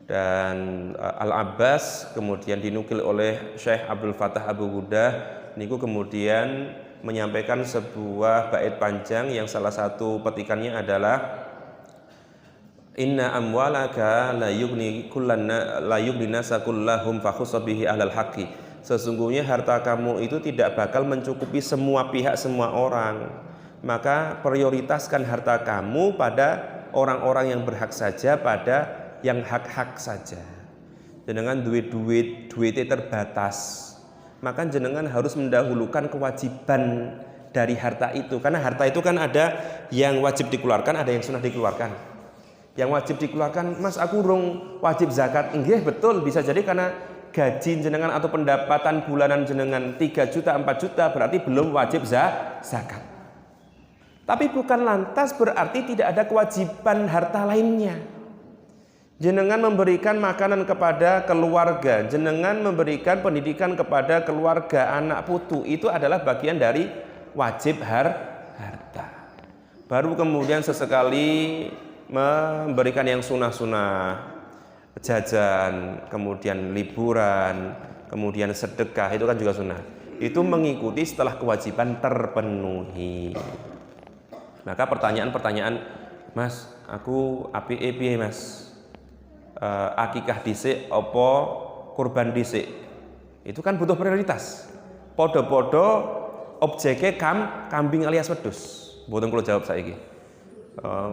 [SPEAKER 1] Dan Al-Abbas kemudian dinukil oleh Syekh Abdul Fattah Abu Hudah niku kemudian menyampaikan sebuah bait panjang yang salah satu petikannya adalah inna amwalaka la yughni nasa kullahum fakhussa bihi ahlal haqqi. Sesungguhnya harta kamu itu tidak bakal mencukupi semua pihak, semua orang. Maka prioritaskan harta kamu pada orang-orang yang berhak saja, pada yang hak-hak saja. Jenengan duitnya terbatas, maka jenengan harus mendahulukan kewajiban dari harta itu. Karena harta itu kan ada yang wajib dikeluarkan, ada yang sunnah dikeluarkan. Yang wajib dikeluarkan, Mas aku urung wajib zakat. Nggih betul, bisa jadi karena gaji jenengan atau pendapatan bulanan jenengan 3 juta 4 juta berarti belum wajib zakat. Tapi bukan lantas berarti tidak ada kewajiban harta lainnya. Jenengan memberikan makanan kepada keluarga, jenengan memberikan pendidikan kepada keluarga, anak putu, itu adalah bagian dari wajib harta. Baru kemudian sesekali memberikan yang sunah-sunah, jajan, kemudian liburan, kemudian sedekah, itu kan juga sunnah. Itu mengikuti setelah kewajiban terpenuhi. Maka pertanyaan-pertanyaan, Mas, aku apike piye Mas? Akikah dhisik apa kurban dhisik? Itu kan butuh prioritas. Podo-podo objeknya kambing alias wedhus. Mboten kula jawab saiki.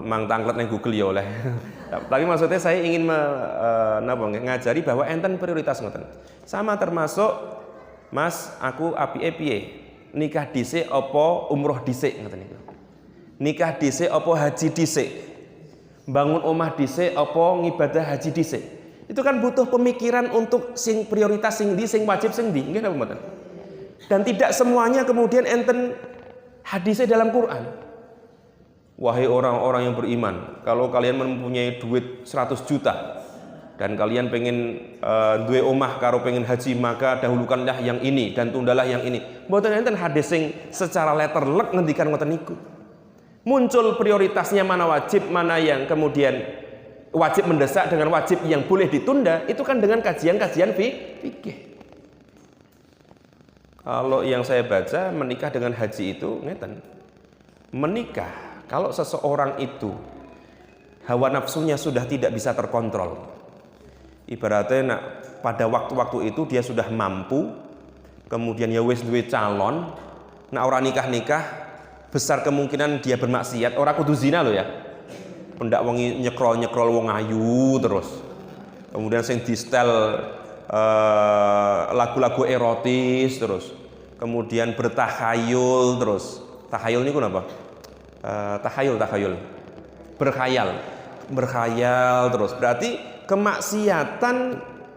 [SPEAKER 1] Mang tanglet ning Google ya oleh. Tapi maksudnya saya ingin ngajari bahwa enten prioritas ngoten. Sama termasuk Mas, aku apike piye? Nikah dhisik apa umroh dhisik ngoten niku. Nikah dhisik apa haji dhisik? Bangun omah dhisik apa ngibadah haji dhisik? Itu kan butuh pemikiran untuk sing prioritas sing ndi, sing wajib sing ndi, nggih napa mboten? Dan tidak semuanya kemudian enten hadisnya dalam Quran. Wahai orang-orang yang beriman, kalau kalian mempunyai duit 100 juta dan kalian pengen duwe omah karo pengen haji, maka dahulukanlah yang ini dan tundalah yang ini. Mboten enten hadis sing secara letterlek ngendikan ngoten niku. Muncul prioritasnya mana wajib, mana yang kemudian wajib mendesak dengan wajib yang boleh ditunda, itu kan dengan kajian-kajian fikih. Kalau yang saya baca menikah dengan haji itu ngeten. Menikah kalau seseorang itu hawa nafsunya sudah tidak bisa terkontrol. Ibaratnya pada waktu-waktu itu dia sudah mampu, kemudian ya wis duwe calon, orang nikah-nikah besar kemungkinan dia bermaksiat, ora kudu zina loh ya. Pendak wong nyekrol-nyekrol wong ayu terus. Kemudian sing di setel lagu-lagu erotis terus. Kemudian bertakhayul terus. Takhayul niku napa? Takhayul. Berkhayal terus. Berarti kemaksiatan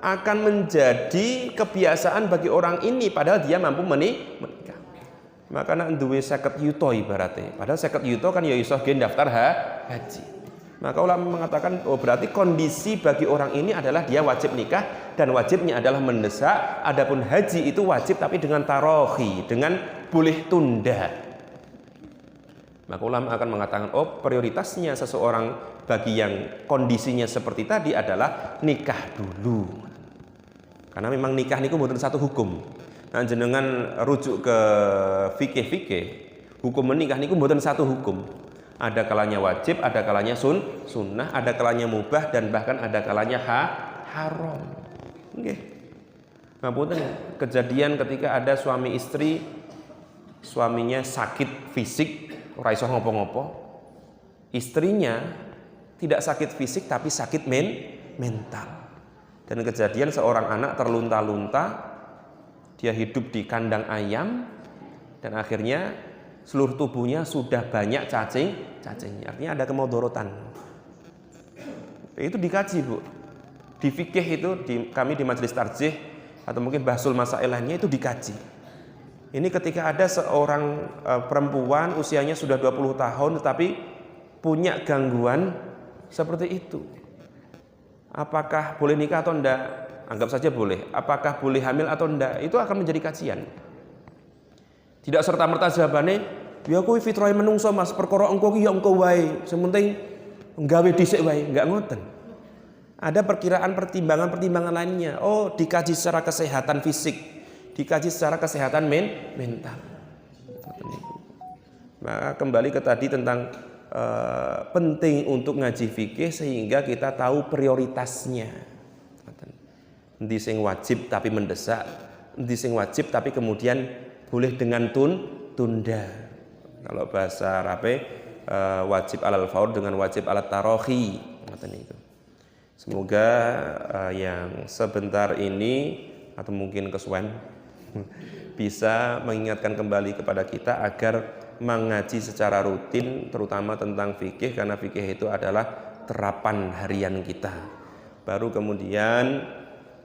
[SPEAKER 1] akan menjadi kebiasaan bagi orang ini padahal dia mampu menikah. Maka nak duwe 50 yuto ibaratnya. Padahal 50 yuto kan ya iso gen daftar haji. Maka ulama mengatakan oh berarti kondisi bagi orang ini adalah dia wajib nikah dan wajibnya adalah mendesak. Adapun haji itu wajib tapi dengan tarohi, dengan boleh tunda. Maka ulama akan mengatakan oh prioritasnya seseorang bagi yang kondisinya seperti tadi adalah nikah dulu. Karena memang nikah niku mboten satu hukum. Nah, jenengan rujuk ke fikih, hukum menikah niku mboten satu hukum. Ada kalanya wajib, ada kalanya sunnah, ada kalanya mubah dan bahkan ada kalanya haram. Nggih. Ngapunten kejadian ketika ada suami istri, suaminya sakit fisik, ora iso ngopo-ngopo. Istrinya tidak sakit fisik tapi sakit mental. Dan kejadian seorang anak terlunta-lunta, dia hidup di kandang ayam dan akhirnya seluruh tubuhnya sudah banyak cacingnya. Artinya ada kemudorotan. Itu dikaji, Bu. Di fikih itu kami di majelis tarjih atau mungkin bahsul masail lainnya itu dikaji. Ini ketika ada seorang perempuan usianya sudah 20 tahun tetapi punya gangguan seperti itu. Apakah boleh nikah atau enggak? Anggap saja boleh. Apakah boleh hamil atau enggak? Itu akan menjadi kajian. Tidak serta-merta jawabannya, ya kuwi fitrahe menungso Mas, perkara engko ki ya engko wae. Sementing nggawe dhisik wae, enggak ngoten. Ada perkiraan pertimbangan-pertimbangan lainnya. Oh, dikaji secara kesehatan fisik, dikaji secara kesehatan mental. Maka kembali ke tadi tentang penting untuk ngaji fikih sehingga kita tahu prioritasnya. Endi sing wajib tapi mendesak, endi sing wajib tapi kemudian boleh dengan tunda. Kalau bahasa Arabe wajib alal faur dengan wajib alat tarohi. Semoga yang sebentar ini atau mungkin kesuwen bisa mengingatkan kembali kepada kita agar mengaji secara rutin terutama tentang fikih karena fikih itu adalah terapan harian kita. Baru kemudian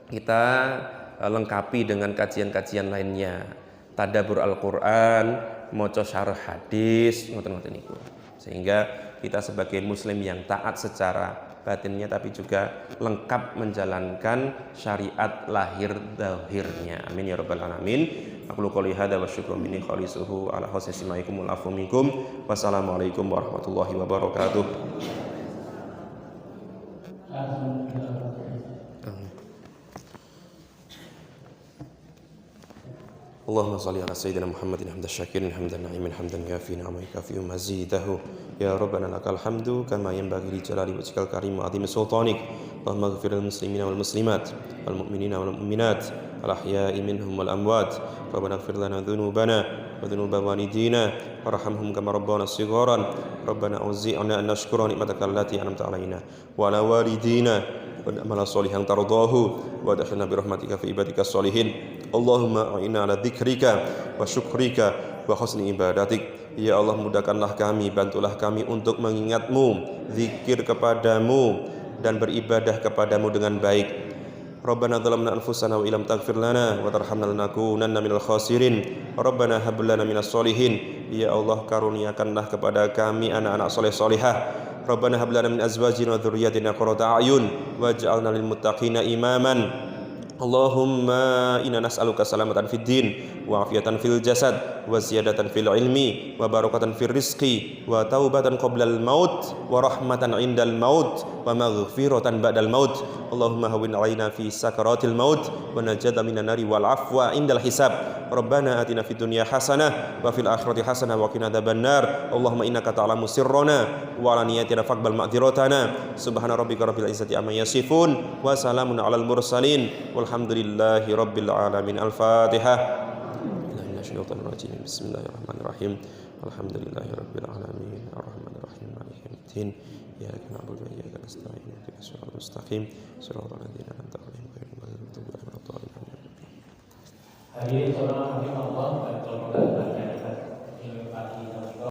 [SPEAKER 1] kita lengkapi dengan kajian-kajian lainnya, tadabbur Al-Qur'an, maca syarah hadis, ngoten-ngoten niku. Sehingga kita sebagai muslim yang taat secara batinnya tapi juga lengkap menjalankan syariat lahir zahirnya. Amin ya rabbal alamin. Aku qouli hadza wa syukru minni khalisuhu ala husni istimaikum wal afu minkum. Wassalamualaikum warahmatullahi wabarakatuh. اللهم صل على سيدنا محمد حمد الشاكر حمدا نعيما حمدا يافي نعمه يكافئ مزيده يا ربنا لك الحمد كما ينبغي لجلال وجهك الكريم وعظيم سلطانك اللهم اغفر للمسلمين والمسلمات والمؤمنين والمؤمنات الأحياء منهم والأموات ربنا اغفر لنا ذنوبنا وذنوب والدينا وارحمهم كما ربنا صغارا ربنا أوزعنا أن نشكر نعمتك التي أنعمت علينا وعلى والدينا ونعمل صالحا ترضاه وادخلنا برحمتك في عبادك الصالحين اللهم أعنا على ذكرك وشكرك وحسن عبادتك. Ya Allah, mudahkanlah kami, bantulah kami untuk mengingatmu, zikir kepadamu dan beribadah kepadamu dengan baik. Rabbana zalamna anfusana wa illam taghfir lana wa tarhamna lanakunanna minal khasirin. Rabbana hab lana minas solihin. Ya Allah, karuniakanlah kepada kami anak-anak soleh solihah. Rabbana hab lana min azwajina wa dzurriyyatina qurrata a'yun waj'alna lil muttaqina imaman. Allahumma inna nas'aluka salamatan fid din wa afiyatan fil jasad wa ziyadatan fil ilmi wa barakatan fil rizqi wa taubatan qoblal maut wa rahmatan indal maut wa maghfiratan ba'dal maut. Allahumma hawwin 'alaina fi sakaratil maut wa najata minan nari wal afwa indal hisab. Rabbana atina fid dunya hasanah wa fil akhirati hasanah wa qina adzabannar. Allahumma innaka ta'lamu sirrana wa 'alaniyatina faqbal ma'dziratana. Subhana rabbika rabbil izzati amma yasifun wa salamun 'alal mursalin. Alhamdulillahi rabbil alamin. Al-Fatihah. Bismillahirrahmanirrahim. Alhamdulillahi rabbil alamin. Ar-Rahmanirrahim. Maliki yaumiddin. Iyyaka na'budu wa iyyaka nasta'in. Ihdinas siratal mustaqim. Shiratal ladzina an'amta 'alaihim ghairil maghdubi 'alaihim waladdallin. Hadirin Allah